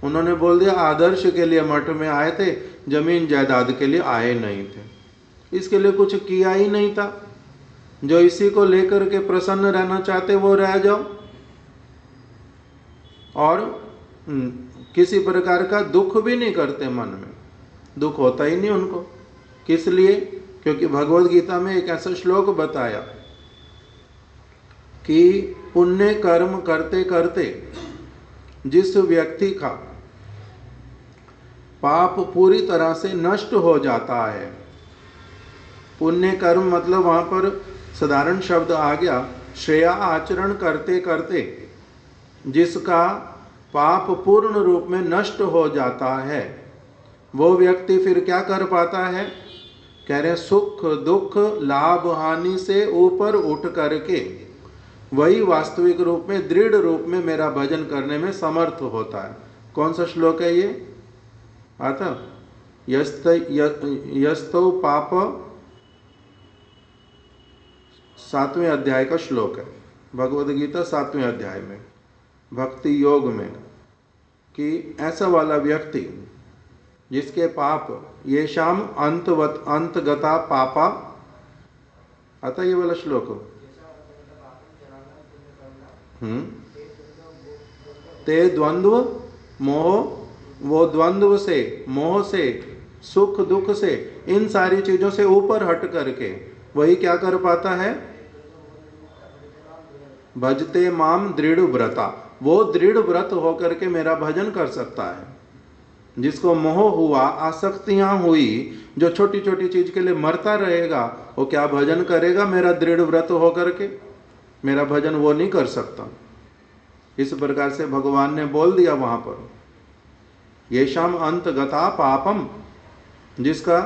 उन्होंने बोल दिया आदर्श के लिए मठ में आए थे, जमीन जायदाद के लिए आए नहीं थे, इसके लिए कुछ किया ही नहीं था। जो इसी को लेकर के प्रसन्न रहना चाहते वो रह जाओ, और किसी प्रकार का दुख भी नहीं करते, मन में दुख होता ही नहीं उनको। किस लिए? क्योंकि भगवद गीता में एक ऐसा श्लोक बताया कि पुण्य कर्म करते करते जिस व्यक्ति का पाप पूरी तरह से नष्ट हो जाता है, पुण्य कर्म मतलब वहां पर साधारण शब्द आ गया, श्रेया आचरण करते करते जिसका पाप पूर्ण रूप में नष्ट हो जाता है, वो व्यक्ति फिर क्या कर पाता है? कह रहे सुख दुख लाभ हानि से ऊपर उठ करके वही वास्तविक रूप में दृढ़ रूप में मेरा भजन करने में समर्थ होता है। कौन सा श्लोक है ये? आता यस्तो पाप, 7वें अध्याय का श्लोक है, भगवद गीता 7वें अध्याय में, भक्ति योग में, कि ऐसा वाला व्यक्ति जिसके पाप ये शाम अंतगता पापा, आता ये वाला श्लोक हो, ते द्वंद्व मोह, वो द्वंद्व से मोह से सुख दुख से इन सारी चीजों से ऊपर हट करके वही क्या कर पाता है? भजते माम दृढ़ व्रता, वो दृढ़ व्रत होकर के मेरा भजन कर सकता है। जिसको मोह हुआ, आसक्तियां हुई, जो छोटी छोटी चीज के लिए मरता रहेगा, वो क्या भजन करेगा? मेरा दृढ़ व्रत होकर के मेरा भजन वो नहीं कर सकता। इस प्रकार से भगवान ने बोल दिया वहां पर, येषाम अंतगता पापम, जिसका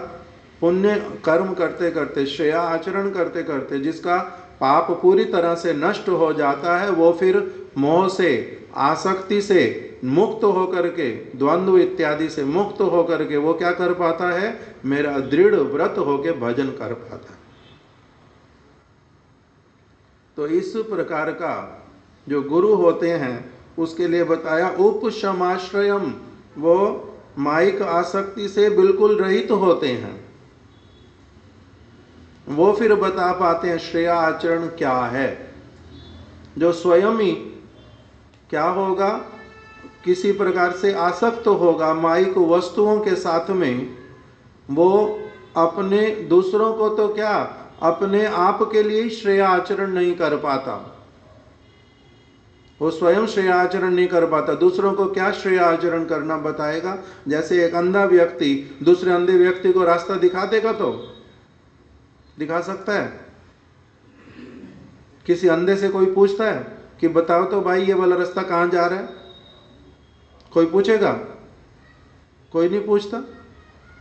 पुण्य कर्म करते करते, श्रेया आचरण करते करते जिसका पाप पूरी तरह से नष्ट हो जाता है, वो फिर मोह से, आसक्ति से मुक्त होकर के, द्वंद्व इत्यादि से मुक्त होकर के वो क्या कर पाता है? मेरा दृढ़ व्रत होके भजन कर पाता है। तो इस प्रकार का जो गुरु होते हैं उसके लिए बताया उपशमाश्रयम, वो माइक आसक्ति से बिल्कुल रहित होते हैं। वो फिर बता पाते हैं श्रेया आचरण क्या है। जो स्वयं ही क्या होगा? किसी प्रकार से आसक्त होगा माइक वस्तुओं के साथ में, वो अपने दूसरों को तो क्या, अपने आप के लिए श्रेया आचरण नहीं कर पाता, वो स्वयं श्रेया आचरण नहीं कर पाता, दूसरों को क्या श्रेया आचरण करना बताएगा? जैसे एक अंधा व्यक्ति दूसरे अंधे व्यक्ति को रास्ता दिखा देगा तो दिखा सकता है? किसी अंधे से कोई पूछता है कि बताओ तो भाई ये वाला रास्ता कहाँ जा रहा है? कोई पूछेगा? कोई नहीं पूछता।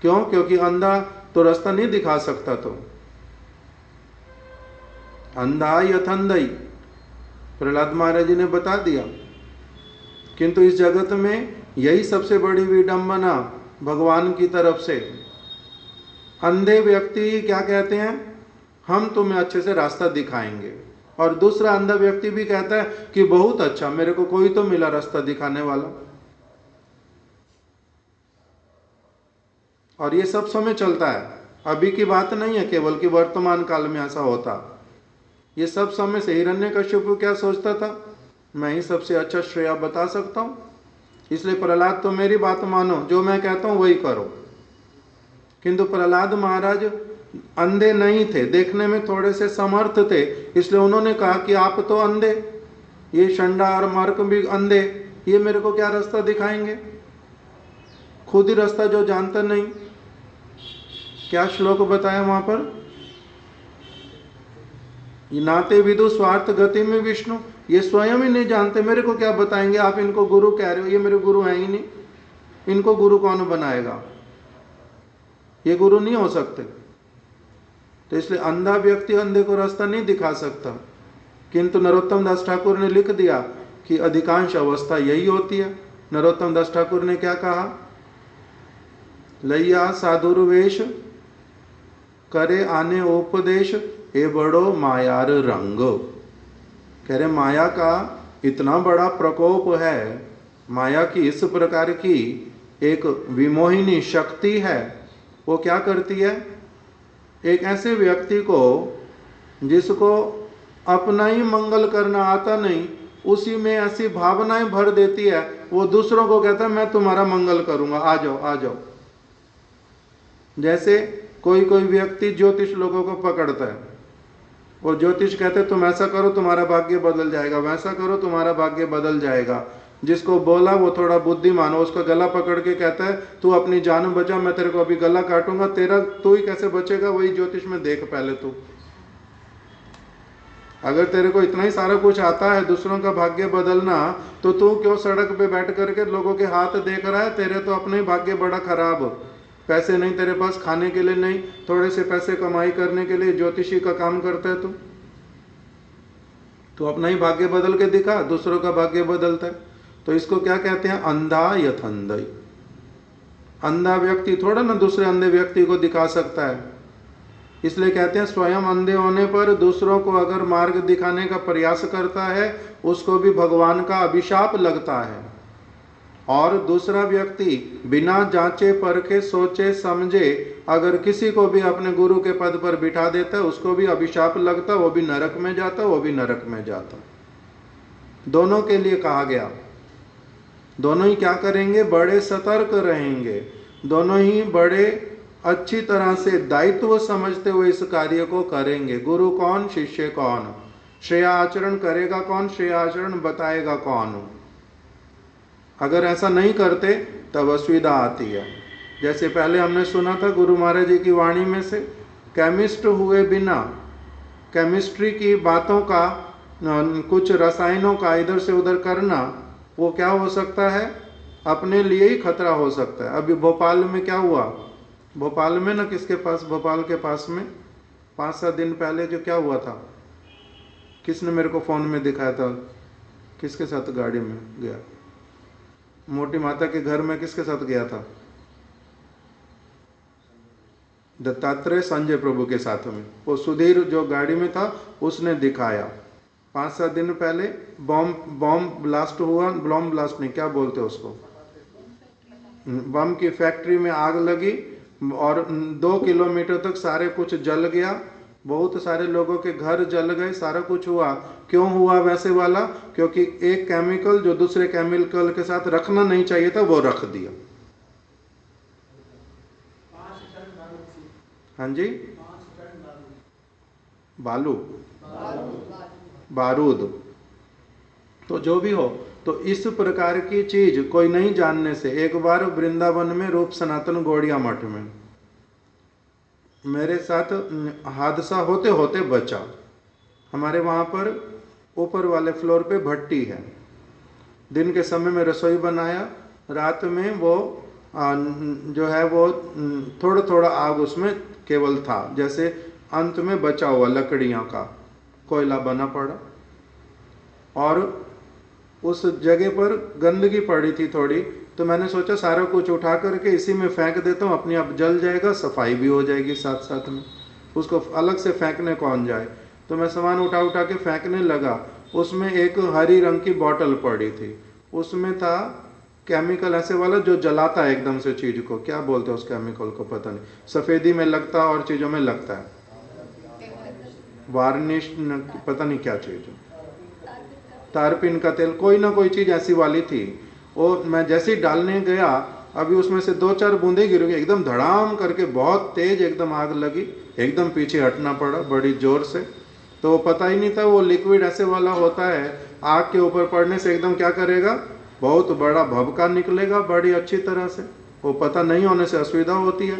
क्यों? क्योंकि अंधा तो रास्ता नहीं दिखा सकता। तो अंधा यथंधई प्रहलाद महाराज जी ने बता दिया। किंतु इस जगत में यही सबसे बड़ी विडंबना भगवान की तरफ से। अंधे व्यक्ति क्या कहते हैं? हम तुम्हें अच्छे से रास्ता दिखाएंगे, और दूसरा अंधा व्यक्ति भी कहता है कि बहुत अच्छा, मेरे को कोई तो मिला रास्ता दिखाने वाला। और ये सब समय चलता है, अभी की बात नहीं है केवल कि वर्तमान काल में ऐसा होता। ये सब समय से हिरण्यकश्यप क्या सोचता था? मैं ही सबसे अच्छा श्रेया बता सकता हूं, इसलिए प्रहलाद तो मेरी बात मानो, जो मैं कहता हूं वही करो। किंतु प्रहलाद महाराज अंधे नहीं थे, देखने में थोड़े से समर्थ थे, इसलिए उन्होंने कहा कि आप तो अंधे, ये षंडा और मार्क भी अंधे, ये मेरे को क्या रास्ता दिखाएंगे? खुद ही रास्ता जो जानता नहीं। क्या श्लोक बताया वहां पर? नाते विदु स्वार्थ गति में विष्णु, ये स्वयं ही नहीं जानते, मेरे को क्या बताएंगे? आप इनको गुरु कह रहे हो, ये मेरे गुरु हैं ही नहीं, इनको गुरु कौन बनाएगा? ये गुरु नहीं हो सकते। तो इसलिए अंधा व्यक्ति अंधे को रास्ता नहीं दिखा सकता। किंतु नरोत्तम दास ठाकुर ने लिख दिया कि अधिकांश अवस्था यही होती है। नरोत्तम दास ठाकुर ने क्या कहा? लैया साधुर्वेश करे आने उपदेश, ए बड़ो मायार रंग। कह रहे माया का इतना बड़ा प्रकोप है, माया की इस प्रकार की एक विमोहिनी शक्ति है। वो क्या करती है? एक ऐसे व्यक्ति को जिसको अपना ही मंगल करना आता नहीं, उसी में ऐसी भावनाएं भर देती है, वो दूसरों को कहता है मैं तुम्हारा मंगल करूंगा, आ जाओ आ जाओ। जैसे कोई कोई व्यक्ति ज्योतिष लोगों को पकड़ता है, वो ज्योतिष कहते तुम ऐसा करो तुम्हारा भाग्य बदल जाएगा, वैसा करो तुम्हारा भाग्य बदल जाएगा। जिसको बोला वो थोड़ा बुद्धिमान हो, उसका गला पकड़ के कहता है तू अपनी जान बचा, मैं तेरे को अभी गला काटूंगा, तेरा तू ही कैसे बचेगा वही ज्योतिष में देख पहले तू। अगर तेरे को इतना ही सारा कुछ आता है दूसरों का भाग्य बदलना, तो तू क्यों सड़क पे बैठ करके लोगों के हाथ देख रहा है? तेरे तो अपने भाग्य बड़ा खराब, पैसे नहीं तेरे पास खाने के लिए, नहीं थोड़े से पैसे कमाई करने के लिए ज्योतिषी का काम करता है तू अपना ही भाग्य बदल के दिखा, दूसरों का भाग्य बदलता है। तो इसको क्या कहते हैं? अंधा यथंदई। अंधा व्यक्ति थोड़ा ना दूसरे अंधे व्यक्ति को दिखा सकता है। इसलिए कहते हैं स्वयं अंधे होने पर दूसरों को अगर मार्ग दिखाने का प्रयास करता है, उसको भी भगवान का अभिशाप लगता है। और दूसरा व्यक्ति बिना जांचे परखे सोचे समझे अगर किसी को भी अपने गुरु के पद पर बिठा देता है, उसको भी अभिशाप लगता, वो भी नरक में जाता, वो भी नरक में जाता। दोनों के लिए कहा गया। दोनों ही क्या करेंगे? बड़े सतर्क रहेंगे, दोनों ही बड़े अच्छी तरह से दायित्व समझते हुए इस कार्य को करेंगे। गुरु कौन, शिष्य कौन, श्रेय आचरण करेगा कौन, श्रेय आचरण बताएगा कौन। अगर ऐसा नहीं करते तब असुविधा आती है। जैसे पहले हमने सुना था गुरु महाराज जी की वाणी में से, केमिस्ट हुए बिना केमिस्ट्री की बातों का, कुछ रसायनों का इधर से उधर करना, वो क्या हो सकता है? अपने लिए ही खतरा हो सकता है। अभी भोपाल में क्या हुआ? भोपाल में ना किसके पास, भोपाल के पास में 5-7 दिन पहले जो क्या हुआ था, किसने मेरे को फोन में दिखाया था? किसके साथ गाड़ी में गया? मोटी माता के घर में किसके साथ गया था? दत्तात्रेय संजय प्रभु के साथ में। वो सुधीर जो गाड़ी में था उसने दिखाया। 5-7 दिन पहले बॉम्ब ब्लास्ट हुआ, बॉम्ब ब्लास्ट नहीं, क्या बोलते उसको, बम की फैक्ट्री में आग लगी और 2 किलोमीटर तक सारे कुछ जल गया, बहुत सारे लोगों के घर जल गए, सारा कुछ हुआ। क्यों हुआ वैसे वाला? क्योंकि एक केमिकल जो दूसरे केमिकल के साथ रखना नहीं चाहिए था वो रख दिया। हाँ जी, बारूद। तो जो भी हो, तो इस प्रकार की चीज कोई नहीं जानने से, एक बार वृंदावन में रूप सनातन गौड़िया मठ में मेरे साथ हादसा होते होते बचा। हमारे वहाँ पर ऊपर वाले फ्लोर पे भट्टी है, दिन के समय में रसोई बनाया, रात में वो जो है वो थोड़ा थोड़ा आग उसमें केवल था, जैसे अंत में बचा हुआ लकड़ियों का कोयला बना पड़ा। और उस जगह पर गंदगी पड़ी थी थोड़ी, तो मैंने सोचा सारा कुछ उठा करके इसी में फेंक देता हूँ, अपने आप जल जाएगा, सफाई भी हो जाएगी साथ साथ में, उसको अलग से फेंकने कौन जाए। तो मैं सामान उठा उठा के फेंकने लगा। उसमें एक हरी रंग की बोतल पड़ी थी, उसमें था केमिकल ऐसे वाला जो जलाता है एकदम से चीज को, क्या बोलते हैं उस केमिकल को पता नहीं, सफ़ेदी में लगता और चीज़ों में लगता है, वार्निश पता नहीं क्या चीज़, तारपीन का तेल, कोई ना कोई चीज़ ऐसी वाली थी। और मैं जैसे ही डालने गया, अभी उसमें से 2-4 बूंदे गिर गई, एकदम धड़ाम करके बहुत तेज एकदम आग लगी, एकदम पीछे हटना पड़ा बड़ी जोर से। तो वो पता ही नहीं था वो लिक्विड ऐसे वाला होता है आग के ऊपर पड़ने से एकदम क्या करेगा, बहुत बड़ा भभका निकलेगा बड़ी अच्छी तरह से, वो पता नहीं होने से असुविधा होती है।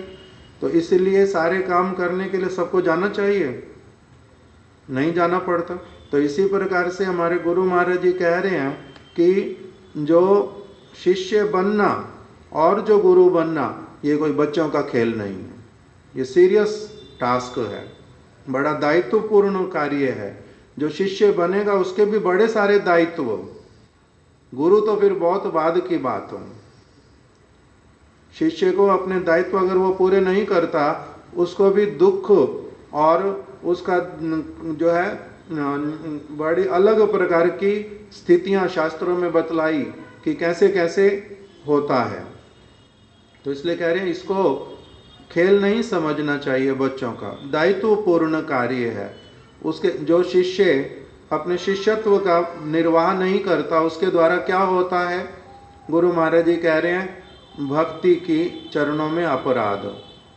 तो इसलिए सारे काम करने के लिए सबको जाना चाहिए, नहीं जाना पड़ता। तो इसी प्रकार से हमारे गुरु महाराज जी कह रहे हैं कि जो शिष्य बनना और जो गुरु बनना ये कोई बच्चों का खेल नहीं है, ये सीरियस टास्क है, बड़ा दायित्वपूर्ण कार्य है। जो शिष्य बनेगा उसके भी बड़े सारे दायित्व, गुरु तो फिर बहुत बाद की बात हो। शिष्य को अपने दायित्व अगर वो पूरे नहीं करता, उसको भी दुख और उसका जो है बड़ी अलग प्रकार की स्थितियां शास्त्रों में बतलाई कि कैसे कैसे होता है। तो इसलिए कह रहे हैं इसको खेल नहीं समझना चाहिए, बच्चों का दायित्वपूर्ण कार्य है। उसके जो शिष्य अपने शिष्यत्व का निर्वाह नहीं करता, उसके द्वारा क्या होता है, गुरु महाराज जी कह रहे हैं भक्ति की चरणों में अपराध,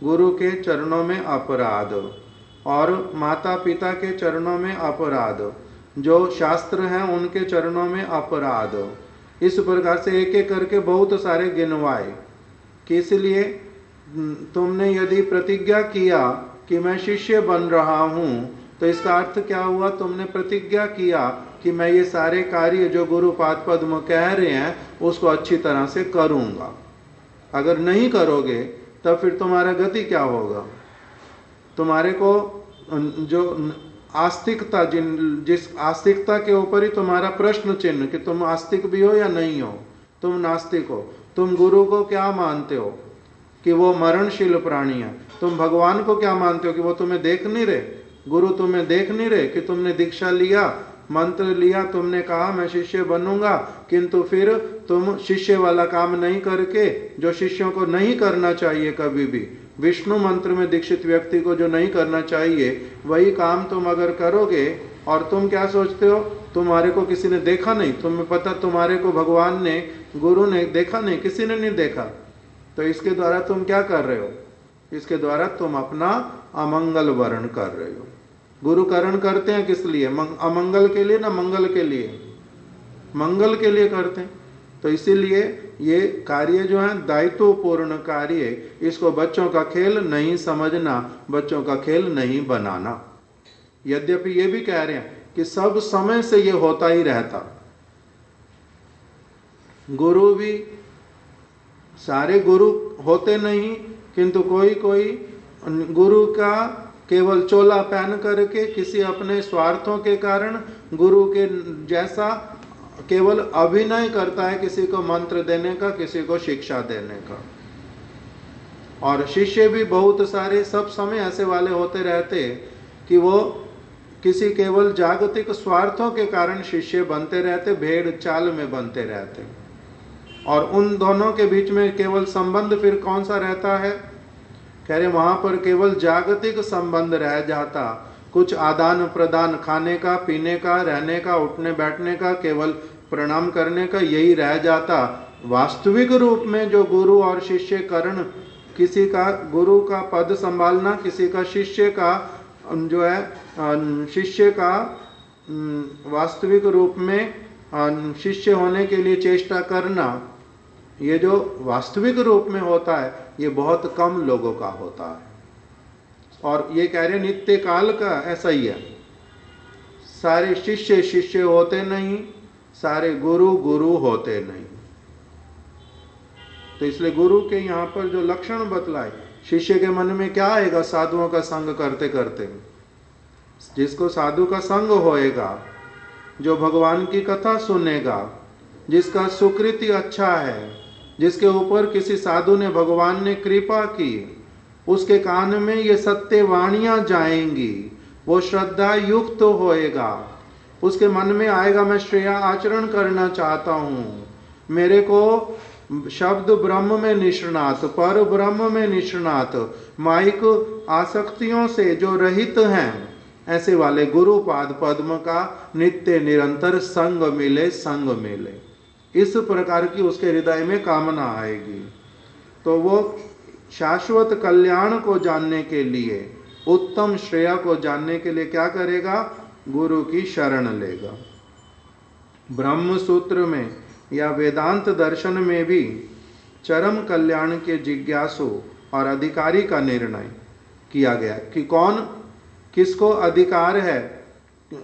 गुरु के चरणों में अपराध और माता पिता के चरणों में अपराध, जो शास्त्र हैं उनके चरणों में अपराध। इस प्रकार से एक एक करके बहुत सारे गिनवाए कि इसलिए तुमने यदि प्रतिज्ञा किया कि मैं शिष्य बन रहा हूँ, तो इसका अर्थ क्या हुआ, तुमने प्रतिज्ञा किया कि मैं ये सारे कार्य जो गुरु पाद पद्म कह रहे हैं उसको अच्छी तरह से करूँगा। अगर नहीं करोगे तब फिर तुम्हारा गति क्या होगा, तुम्हारे को जो आस्तिकता जिस आस्तिकता के ऊपर ही तुम्हारा प्रश्न चिन्ह कि तुम आस्तिक भी हो या नहीं हो, तुम नास्तिक हो, तुम गुरु को क्या मानते हो कि वो मरणशील प्राणी है, तुम भगवान को क्या मानते हो कि वो तुम्हें देख नहीं रहे, गुरु तुम्हें देख नहीं रहे कि तुमने दीक्षा लिया, मंत्र लिया, तुमने कहा मैं शिष्य बनूंगा, किंतु फिर तुम शिष्य वाला काम नहीं करके जो शिष्यों को नहीं करना चाहिए कभी भी, विष्णु मंत्र में दीक्षित व्यक्ति को जो नहीं करना चाहिए वही काम तुम अगर करोगे, और तुम क्या सोचते हो तुम्हारे को किसी ने देखा नहीं, तुम्हें पता तुम्हारे को भगवान ने गुरु ने देखा नहीं, किसी ने नहीं देखा, तो इसके द्वारा तुम क्या कर रहे हो, इसके द्वारा तुम अपना अमंगल वर्ण कर रहे हो। गुरु करण करते हैं किस लिए, अमंगल के लिए ना मंगल के लिए, मंगल के लिए करते हैं। तो इसीलिए ये कार्य जो है दायित्वपूर्ण कार्य, इसको बच्चों का खेल नहीं समझना, बच्चों का खेल नहीं बनाना। यद्यपि ये भी कह रहे हैं कि सब समय से ये होता ही रहता, गुरु भी सारे गुरु होते नहीं, किंतु कोई कोई गुरु का केवल चोला पहन करके किसी अपने स्वार्थों के कारण गुरु के जैसा केवल अभिनय करता है, किसी को मंत्र देने का, किसी को शिक्षा देने का। और शिष्य भी बहुत सारे सब समय ऐसे वाले होते रहते कि वो किसी केवल जागतिक स्वार्थों के कारण शिष्य बनते रहते, भेड़ चाल में बनते रहते, और उन दोनों के बीच में केवल संबंध फिर कौन सा रहता है, कह रहे वहां पर केवल जागतिक संबंध रह जाता, कुछ आदान प्रदान, खाने का, पीने का, रहने का, उठने बैठने का, केवल प्रणाम करने का, यही रह जाता। वास्तविक रूप में जो गुरु और शिष्य करण, किसी का गुरु का पद संभालना, किसी का शिष्य का जो है शिष्य का वास्तविक रूप में शिष्य होने के लिए चेष्टा करना, ये जो वास्तविक रूप में होता है ये बहुत कम लोगों का होता है। और ये कह रहे नित्य काल का ऐसा ही है, सारे शिष्य शिष्य होते नहीं, सारे गुरु गुरु होते नहीं। तो इसलिए गुरु के यहाँ पर जो लक्षण बतलाए, शिष्य के मन में क्या आएगा साधुओं का संग करते करते, जिसको साधु का संग होएगा, जो भगवान की कथा सुनेगा, जिसका सुकृति अच्छा है, जिसके ऊपर किसी साधु ने भगवान ने कृपा की, उसके कान में ये सत्य वाणियां जाएंगी, वो श्रद्धा युक्त होएगा, उसके मन में आएगा मैं श्रेया आचरण करना चाहता हूँ, मेरे को शब्द ब्रह्म में निष्णात, पर ब्रह्म में निष्णात, माइक आसक्तियों से जो रहित हैं, ऐसे वाले गुरु पाद पद्म का नित्य निरंतर संग मिले, संग मिले, इस प्रकार की उसके हृदय में कामना आएगी। तो वो शाश्वत कल्याण को जानने के लिए, उत्तम श्रेय को जानने के लिए क्या करेगा, गुरु की शरण लेगा। ब्रह्म सूत्र में या वेदांत दर्शन में भी चरम कल्याण के जिज्ञासु और अधिकारी का निर्णय किया गया कि कौन किसको अधिकार है।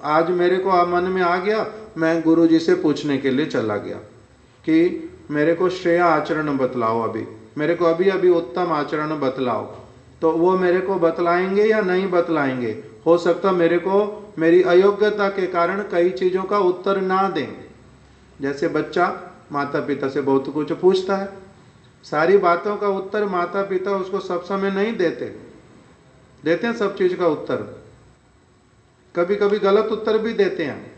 आज मेरे को मन में आ गया, मैं गुरु जी से पूछने के लिए चला गया कि मेरे को श्रेय आचरण बतलाओ, अभी मेरे को अभी अभी उत्तम आचरण बतलाओ। तो वो मेरे को बतलाएंगे या नहीं बतलाएंगे। हो सकता मेरे को मेरी अयोग्यता के कारण कई चीज़ों का उत्तर ना दें। जैसे बच्चा माता पिता से बहुत कुछ पूछता है, सारी बातों का उत्तर माता पिता उसको सब समय नहीं देते हैं सब चीज़ का उत्तर। कभी कभी गलत उत्तर भी देते हैं,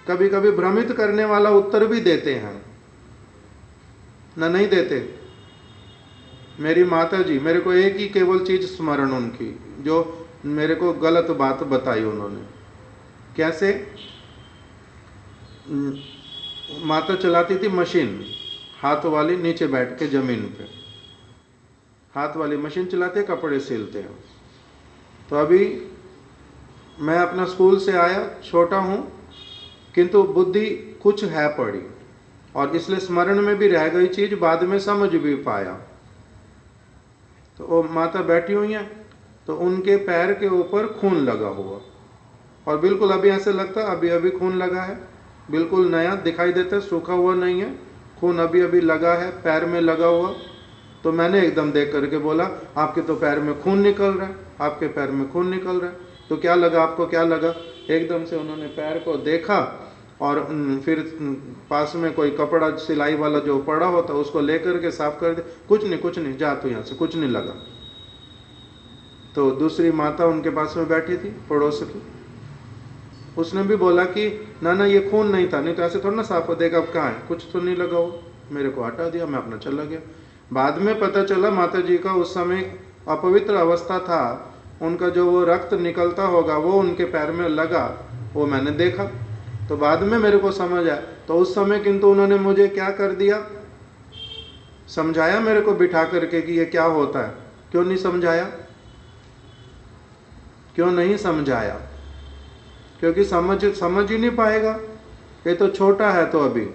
कभी कभी भ्रमित करने वाला उत्तर भी देते हैं, ना नहीं देते। मेरी माता जी, मेरे को एक ही केवल चीज़ स्मरण उनकी, जो मेरे को गलत बात बताई उन्होंने। कैसे? माता चलाती थी मशीन, हाथ वाली, नीचे बैठ के जमीन पे हाथ वाली मशीन चलाते, कपड़े सिलते हैं। तो अभी मैं अपना स्कूल से आया, छोटा हूँ, किंतु बुद्धि कुछ है पड़ी और इसलिए स्मरण में भी रह गई चीज़, बाद में समझ भी पाया। तो वो माता बैठी हुई हैं, तो उनके पैर के ऊपर खून लगा हुआ, और बिल्कुल अभी ऐसे लगता है अभी अभी खून लगा है, बिल्कुल नया दिखाई देता है, सूखा हुआ नहीं है, खून अभी अभी लगा है, पैर में लगा हुआ। तो मैंने एकदम देख करके बोला, आपके तो पैर में खून निकल रहा है, आपके पैर में खून निकल रहा है। तो क्या लगा आपको, क्या लगा? एकदम से उन्होंने पैर को देखा और फिर पास में कोई कपड़ा सिलाई वाला जो पड़ा होता उसको लेकर के साफ कर दे। कुछ नहीं, जा तो यहाँ से, कुछ नहीं लगा। तो दूसरी माता उनके पास में बैठी थी, पड़ोस की, उसने भी बोला कि ना ये खून नहीं था, नहीं तो ऐसे थोड़ा ना साफ हो देगा, अब कहाँ है, कुछ तो नहीं लगा हो। मेरे को हटा दिया, मैं अपना चला गया। बाद में पता चला माता जी का उस समय अपवित्र अवस्था था, उनका जो वो रक्त निकलता होगा वो उनके पैर में लगा, वो मैंने देखा। तो बाद में मेरे को समझ आया। तो उस समय किंतु उन्होंने मुझे क्या कर दिया, समझाया मेरे को बिठा करके कि ये क्या होता है। क्यों नहीं समझाया? क्यों नहीं समझाया? क्योंकि समझ ही नहीं पाएगा, ये तो छोटा है, तो अभी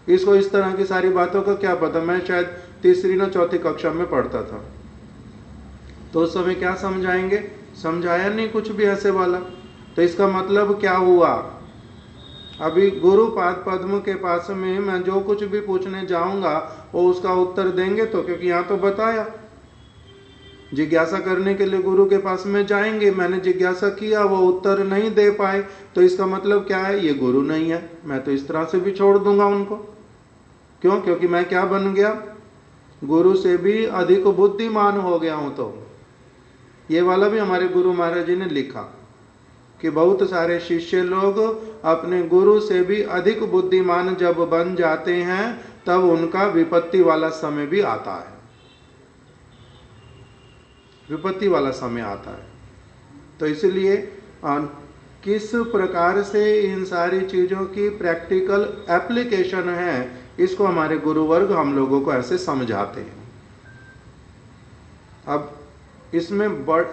इसको इस तरह की सारी बातों का क्या पता। मैं शायद तीसरी ना चौथी कक्षा में पढ़ता था, तो उस समय क्या समझाएंगे, समझाया नहीं कुछ भी ऐसे वाला। तो इसका मतलब क्या हुआ, अभी गुरु पाद पद्म के पास में मैं जो कुछ भी पूछने जाऊंगा वो उसका उत्तर देंगे, तो क्योंकि यहाँ तो बताया जिज्ञासा करने के लिए गुरु के पास में जाएंगे, मैंने जिज्ञासा किया, वो उत्तर नहीं दे पाए, तो इसका मतलब क्या है, ये गुरु नहीं है, मैं तो इस तरह से भी छोड़ दूंगा उनको। क्यों? क्योंकि मैं क्या बन गया, गुरु से भी अधिक बुद्धिमान हो गया हूं। तो ये वाला भी हमारे गुरु महाराज जी ने लिखा कि बहुत सारे शिष्य लोग अपने गुरु से भी अधिक बुद्धिमान जब बन जाते हैं तब उनका विपत्ति वाला समय भी आता है, विपत्ति वाला समय आता है। तो इसलिए किस प्रकार से इन सारी चीज़ों की प्रैक्टिकल एप्लीकेशन है, इसको हमारे गुरुवर्ग हम लोगों को ऐसे समझाते हैं। अब इसमें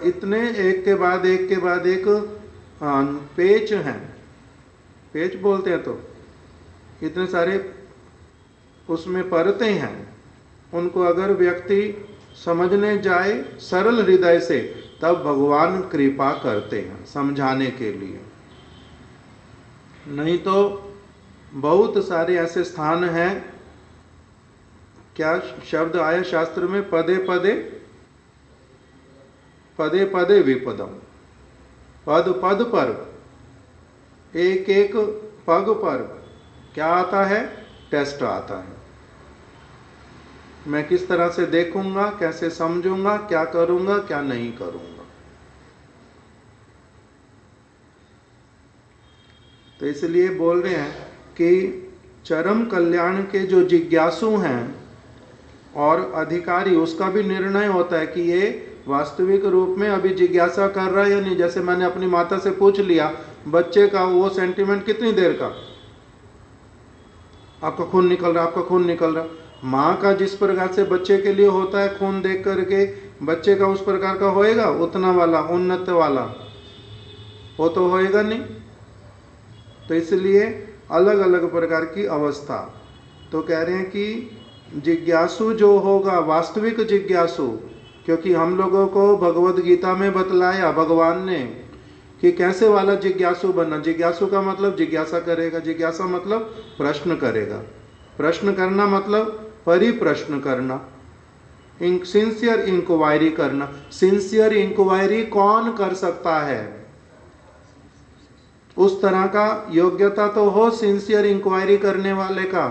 इतने एक के बाद एक पेच हैं, पेच बोलते हैं, तो इतने सारे उसमें परतें हैं, उनको अगर व्यक्ति समझने जाए सरल हृदय से, तब भगवान कृपा करते हैं समझाने के लिए। नहीं तो बहुत सारे ऐसे स्थान हैं, क्या शब्द आया शास्त्र में, पदे पदे पदे पदे विपदम, पद पद पर, एक एक पग पर क्या आता है, टेस्ट आता है। मैं किस तरह से देखूंगा, कैसे समझूंगा, क्या करूंगा, क्या नहीं करूंगा। तो इसलिए बोल रहे हैं कि चरम कल्याण के जो जिज्ञासु हैं और अधिकारी, उसका भी निर्णय होता है कि ये वास्तविक रूप में अभी जिज्ञासा कर रहा है या नहीं। जैसे मैंने अपनी माता से पूछ लिया, बच्चे का वो सेंटीमेंट कितनी देर का, आपका खून निकल रहा, आपका खून निकल रहा। माँ का जिस प्रकार से बच्चे के लिए होता है खून देख करके, बच्चे का उस प्रकार का होएगा, उतना वाला उन्नत वाला वो तो होएगा नहीं। तो इसलिए अलग अलग प्रकार की अवस्था। तो कह रहे हैं कि जिज्ञासु जो होगा, वास्तविक जिज्ञासु, क्योंकि हम लोगों को भगवद गीता में बतलाया भगवान ने कि कैसे वाला जिज्ञासु बनना। जिज्ञासु का मतलब जिज्ञासा करेगा, जिज्ञासा मतलब प्रश्न करेगा, प्रश्न करना मतलब परिप्रश्न करना, सिंसियर इंक्वायरी करना। सिंसियर इंक्वायरी कौन कर सकता है? उस तरह का योग्यता तो हो सिंसियर इंक्वायरी करने वाले का।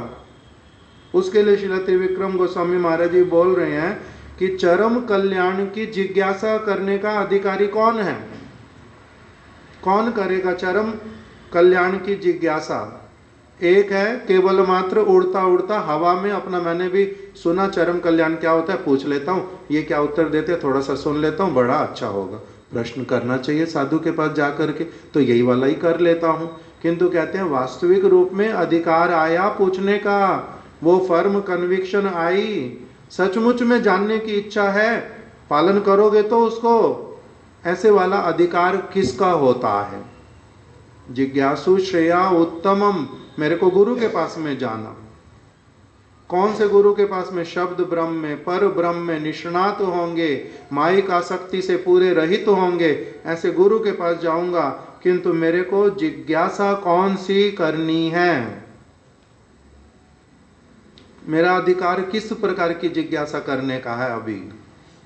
उसके लिए श्री त्रिविक्रम गोस्वामी महाराज जी बोल रहे हैं कि चरम कल्याण की जिज्ञासा करने का अधिकारी कौन है? कौन करेगा चरम कल्याण की जिज्ञासा? एक है केवल मात्र उड़ता उड़ता हवा में अपना, मैंने भी सुना चरम कल्याण क्या होता है, पूछ लेता हूँ, ये क्या उत्तर देते, थोड़ा सा सुन लेता हूँ, बड़ा अच्छा होगा। प्रश्न करना चाहिए साधु के पास जा करके, तो यही वाला ही कर लेता हूँ। किंतु कहते हैं वास्तविक रूप में अधिकार आया पूछने का, वो फर्म कन्विक्शन आई, सचमुच में जानने की इच्छा है, पालन करोगे तो उसको, ऐसे वाला अधिकार किसका होता है? जिज्ञासु श्रेया उत्तमम, मेरे को गुरु के पास में जाना। कौन से गुरु के पास में? शब्द ब्रह्म में, पर ब्रह्म में निष्णात होंगे, मायिक आसक्ति से पूरे रहित होंगे, ऐसे गुरु के पास जाऊंगा। किंतु मेरे को जिज्ञासा कौन सी करनी है? मेरा अधिकार किस प्रकार की जिज्ञासा करने का है? अभी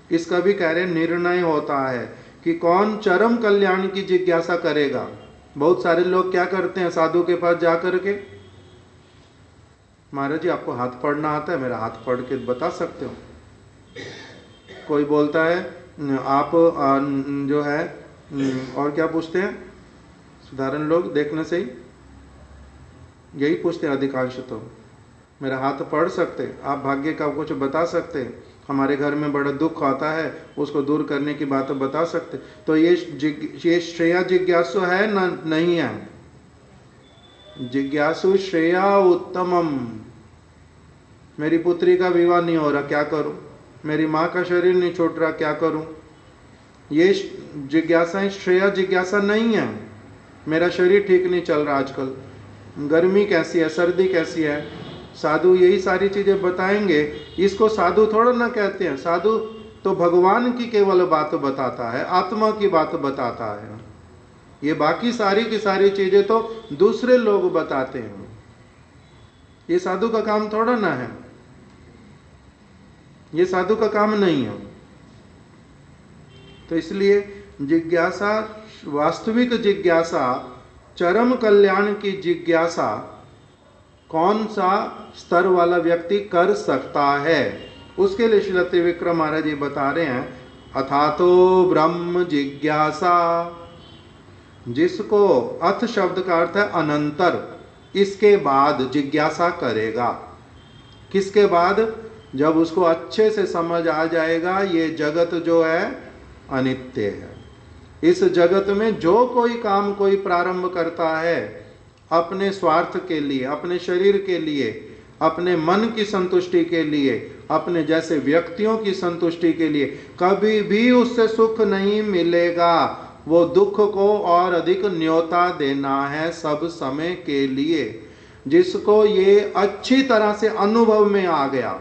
इसका भी कह रहे निर्णय होता है कि कौन चरम कल्याण की जिज्ञासा करेगा। बहुत सारे लोग क्या करते हैं, साधु के पास जा करके, महाराज जी आपको हाथ पढ़ना आता है, मेरा हाथ पढ़ के बता सकते हो? कोई बोलता है आप जो है, और क्या पूछते हैं साधारण लोग देखने से ही यही पूछते हैं अधिकांश, तो मेरा हाथ पढ़ सकते, आप भाग्य का कुछ बता सकते, हमारे घर में बड़ा दुख आता है उसको दूर करने की बात बता सकते। तो ये श्रेया जिज्ञासु है ना? नहीं है। जिज्ञासु श्रेया उत्तमम, मेरी पुत्री का विवाह नहीं हो रहा, क्या करूं? मेरी माँ का शरीर नहीं छूट रहा, क्या करूं? ये जिज्ञासा श्रेया जिज्ञासा नहीं है। मेरा शरीर ठीक नहीं चल रहा आजकल, गर्मी कैसी है, सर्दी कैसी है, साधु यही सारी चीजें बताएंगे। इसको साधु थोड़ा ना कहते हैं। साधु तो भगवान की केवल बात बताता है, आत्मा की बात बताता है। ये बाकी सारी की सारी चीजें तो दूसरे लोग बताते हैं, ये साधु का काम थोड़ा ना है, ये साधु का काम नहीं है। तो इसलिए जिज्ञासा, वास्तविक जिज्ञासा, चरम कल्याण की जिज्ञासा कौन सा स्तर वाला व्यक्ति कर सकता है? उसके लिए श्री त्रिविक्रम महाराज जी बता रहे हैं, अथातो ब्रह्म जिज्ञासा, जिसको अथ शब्द का अर्थ है अनंतर, इसके बाद जिज्ञासा करेगा। किसके बाद? जब उसको अच्छे से समझ आ जाएगा ये जगत जो है अनित्य है, इस जगत में जो कोई काम कोई प्रारंभ करता है अपने स्वार्थ के लिए, अपने शरीर के लिए, अपने मन की संतुष्टि के लिए, अपने जैसे व्यक्तियों की संतुष्टि के लिए, कभी भी उससे सुख नहीं मिलेगा। वो दुख को और अधिक न्योता देना है सब समय के लिए। जिसको ये अच्छी तरह से अनुभव में आ गया,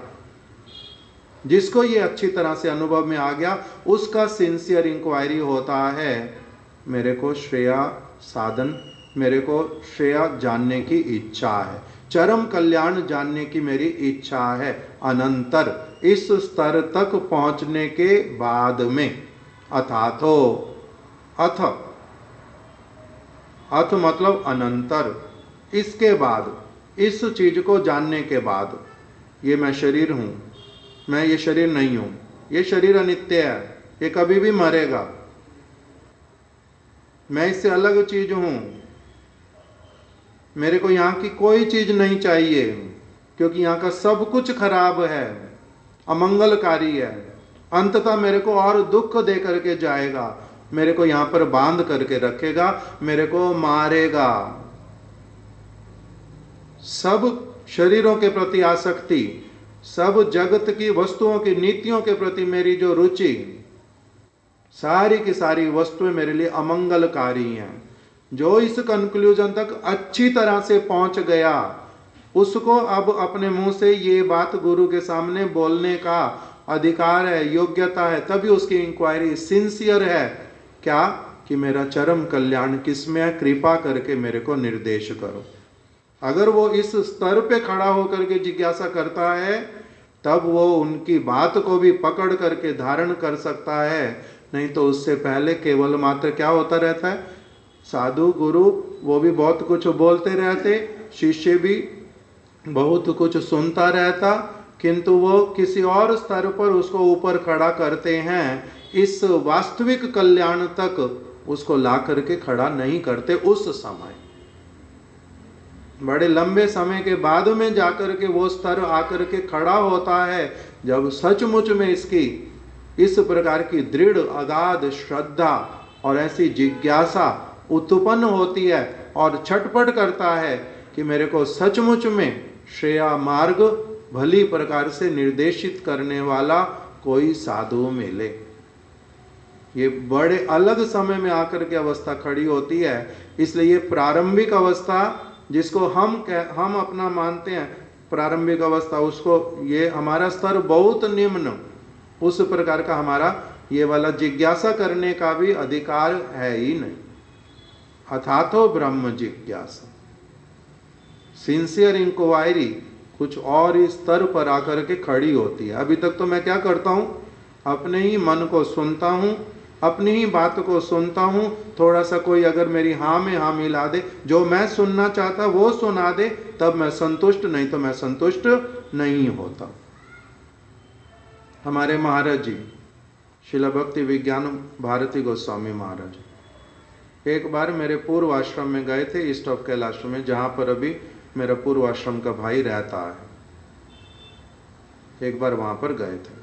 जिसको ये अच्छी तरह से अनुभव में आ गया, उसका सिंसियर इंक्वायरी होता है, मेरे को श्रेया साधन, मेरे को श्रेया जानने की इच्छा है, चरम कल्याण जानने की मेरी इच्छा है। अनंतर, इस स्तर तक पहुंचने के बाद में, अथातो, अथ, अथ मतलब अनंतर, इसके बाद, इस चीज को जानने के बाद, ये मैं शरीर हूं, मैं ये शरीर नहीं हूं, ये शरीर अनित्य है, ये कभी भी मरेगा, मैं इससे अलग चीज हूं, मेरे को यहाँ की कोई चीज नहीं चाहिए, क्योंकि यहाँ का सब कुछ खराब है, अमंगलकारी है, अंततः मेरे को और दुख दे करके जाएगा, मेरे को यहाँ पर बांध करके रखेगा, मेरे को मारेगा। सब शरीरों के प्रति आसक्ति, सब जगत की वस्तुओं की नीतियों के प्रति मेरी जो रुचि, सारी की सारी वस्तुएं मेरे लिए अमंगलकारी हैं। जो इस कंक्लूजन तक अच्छी तरह से पहुंच गया, उसको अब अपने मुंह से ये बात गुरु के सामने बोलने का अधिकार है, योग्यता है। तभी उसकी इंक्वायरी सिंसियर है। क्या कि मेरा चरम कल्याण किसमें है, कृपा करके मेरे को निर्देश करो। अगर वो इस स्तर पे खड़ा होकर के जिज्ञासा करता है, तब वो उनकी बात को भी पकड़ करके धारण कर सकता है। नहीं तो उससे पहले केवल मात्र क्या होता रहता है, साधु गुरु वो भी बहुत कुछ बोलते रहते, शिष्य भी बहुत कुछ सुनता रहता, किंतु वो किसी और स्तर पर उसको ऊपर खड़ा करते हैं, इस वास्तविक कल्याण तक उसको ला करके खड़ा नहीं करते। उस समय बड़े लंबे समय के बाद में जाकर के वो स्तर आकर के खड़ा होता है, जब सचमुच में इसकी इस प्रकार की दृढ़ अगाध श्रद्धा और ऐसी जिज्ञासा उत्पन्न होती है और छटपट करता है कि मेरे को सचमुच में श्रेया मार्ग भली प्रकार से निर्देशित करने वाला कोई साधु मिले। ये बड़े अलग समय में आकर के अवस्था खड़ी होती है। इसलिए ये प्रारंभिक अवस्था जिसको हम अपना मानते हैं प्रारंभिक अवस्था, उसको ये हमारा स्तर बहुत निम्न, उस प्रकार का हमारा ये वाला जिज्ञासा करने का भी अधिकार है ही नहीं। अथातो ब्रह्म जिज्ञासा, सिंसियर इंक्वायरी कुछ और इस स्तर पर आकर के खड़ी होती है। अभी तक तो मैं क्या करता हूँ, अपने ही मन को सुनता हूँ, अपनी ही बात को सुनता हूँ। थोड़ा सा कोई अगर मेरी हाँ में हाँ मिला दे, जो मैं सुनना चाहता वो सुना दे, तब मैं संतुष्ट, नहीं तो मैं संतुष्ट नहीं होता। हमारे महाराज जी शिला भक्ति विज्ञान भारती गोस्वामी महाराज एक बार मेरे पूर्व आश्रम में गए थे, ईस्ट ऑफ कैलाश में, जहाँ पर अभी मेरा पूर्व आश्रम का भाई रहता है। एक बार वहाँ पर गए थे,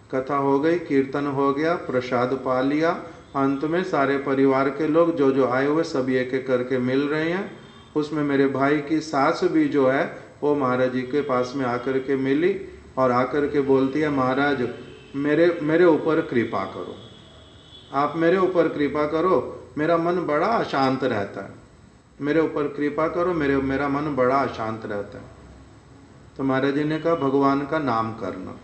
कथा हो गई, कीर्तन हो गया, प्रसाद पा लिया। अंत में सारे परिवार के लोग जो जो आए हुए सभी एक एक करके मिल रहे हैं। उसमें मेरे भाई की सास भी जो है वो महाराज जी के पास में आकर के मिली और आकर के बोलती है, महाराज मेरे ऊपर कृपा करो, आप मेरे ऊपर कृपा करो, मेरा मन बड़ा अशांत रहता है, मेरे ऊपर कृपा करो, मेरा मन बड़ा अशांत रहता है। तो महाराज जी ने कहा, भगवान का नाम करना,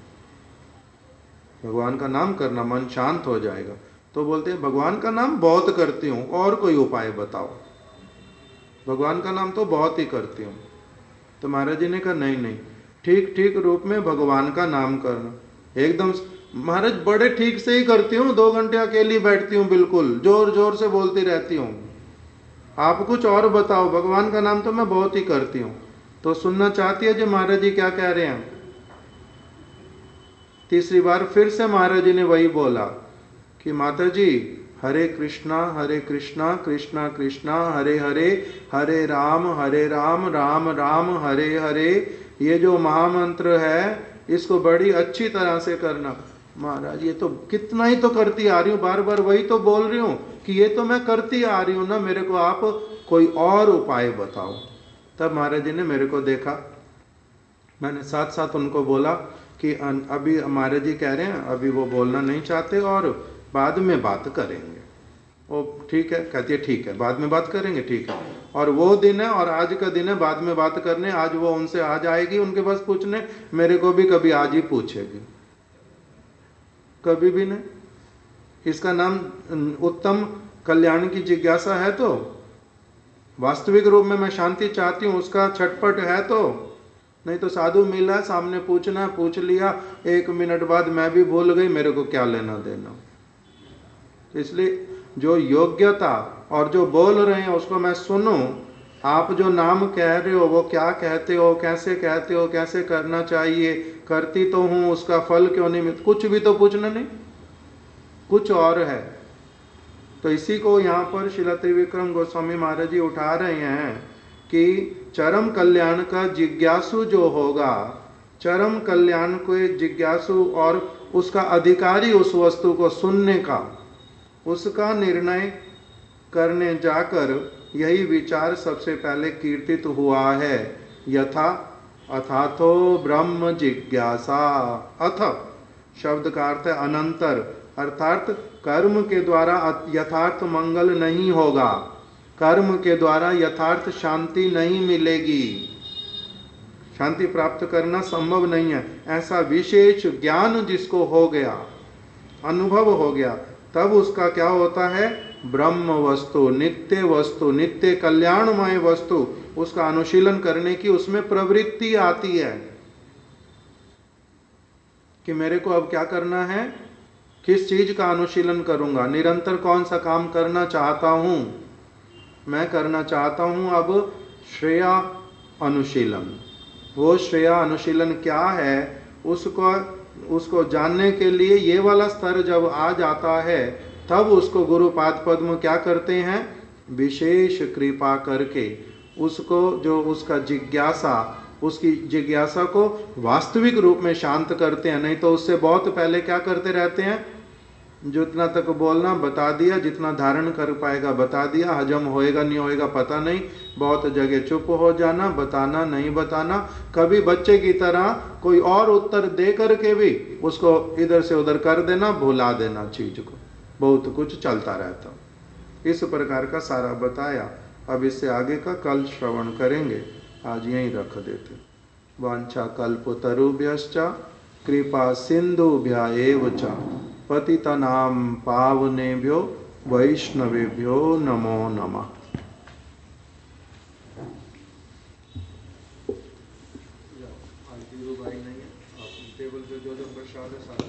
भगवान का नाम करना, मन शांत हो जाएगा। तो बोलते हैं, भगवान का नाम बहुत करती हूँ, और कोई उपाय बताओ, भगवान का नाम तो बहुत ही करती हूँ। तो महाराज जी ने कहा, नहीं नहीं, ठीक ठीक रूप में भगवान का नाम करना। एकदम महाराज बड़े ठीक से ही करती हूँ, 2 घंटे अकेली बैठती हूँ, बिल्कुल जोर जोर से बोलती रहती हूँ, आप कुछ और बताओ, भगवान का नाम तो मैं बहुत ही करती हूँ। तो सुनना चाहती है जो महाराज जी क्या कह रहे हैं। तीसरी बार फिर से महाराज जी ने वही बोला कि माता जी, हरे कृष्णा कृष्णा कृष्णा हरे हरे, हरे राम राम राम हरे हरे, ये जो महामंत्र है इसको बड़ी अच्छी तरह से करना। महाराज ये तो कितना ही तो करती आ रही हूँ, बार बार वही तो बोल रही हूँ कि ये तो मैं करती आ रही हूँ ना, मेरे को आप कोई और उपाय बताओ। तब महाराज जी ने मेरे को देखा, मैंने साथ साथ उनको बोला कि अभी महाराज जी कह रहे हैं अभी वो बोलना नहीं चाहते और बाद में बात करेंगे। वो ठीक है, कहती है ठीक है बाद में बात करेंगे, ठीक है। और वो दिन है और आज का दिन है बाद में बात करने। आज वो उनसे आज आएगी उनके पास पूछने, मेरे को भी कभी आज ही पूछेगी, कभी भी नहीं। इसका नाम उत्तम कल्याण की जिज्ञासा है। तो वास्तविक रूप में मैं शांति चाहती हूँ, उसका छटपट है। तो नहीं तो साधु मिला सामने पूछना, पूछ लिया, 1 मिनट बाद मैं भी भूल गई, मेरे को क्या लेना देना। इसलिए जो योग्यता और जो बोल रहे हैं उसको मैं सुनूं, आप जो नाम कह रहे हो वो क्या कहते हो, कैसे कहते हो, कैसे करना चाहिए, करती तो हूँ, उसका फल क्यों नहीं मिलता, कुछ भी तो पूछना नहीं, कुछ और है। तो इसी को यहाँ पर श्रील त्रिविक्रम गोस्वामी महाराज जी उठा रहे हैं कि चरम कल्याण का जिज्ञासु जो होगा, चरम कल्याण को जिज्ञासु और उसका अधिकारी उस वस्तु को सुनने का, उसका निर्णय करने जाकर यही विचार सबसे पहले कीर्तित हुआ है, यथा अथातो ब्रह्म जिज्ञासा। अथ शब्द का अर्थ है अनंतर, अर्थात कर्म के द्वारा यथार्थ मंगल नहीं होगा। कर्म के द्वारा यथार्थ शांति नहीं मिलेगी, शांति प्राप्त करना संभव नहीं है। ऐसा विशेष ज्ञान जिसको हो गया, अनुभव हो गया, तब उसका क्या होता है, ब्रह्म वस्तु, नित्य कल्याणमय वस्तु, उसका अनुशीलन करने की उसमें प्रवृत्ति आती है कि मेरे को अब क्या करना है, किस चीज का अनुशीलन करूंगा, निरंतर कौन सा काम करना चाहता हूं। मैं करना चाहता हूं अब श्रेया अनुशीलन। वो श्रेया अनुशीलन क्या है, उसको जानने के लिए ये वाला स्तर जब आ जाता है, तब उसको गुरुपाद पद्म क्या करते हैं, विशेष कृपा करके उसको, जो उसका जिज्ञासा, उसकी जिज्ञासा को वास्तविक रूप में शांत करते हैं। नहीं तो उससे बहुत पहले क्या करते रहते हैं, जितना तक बोलना बता दिया, जितना धारण कर पाएगा बता दिया, हजम होएगा नहीं होएगा पता नहीं, बहुत जगह चुप हो जाना, बताना नहीं बताना, कभी बच्चे की तरह कोई और उत्तर दे करके भी उसको इधर से उधर कर देना, भुला देना चीज को, बहुत कुछ चलता रहता। इस प्रकार का सारा बताया। अब इससे आगे का कल श्रवण करेंगे, आज यहीं रख देते। वांछा कल्पतरुभ्यश्च कृपा सिंधुभ्य एव च पतितनां पावनेभ्यो वैष्णवेभ्यो नमो नमः। भाई नहीं है, टेबल पे जो प्रसाद है सारा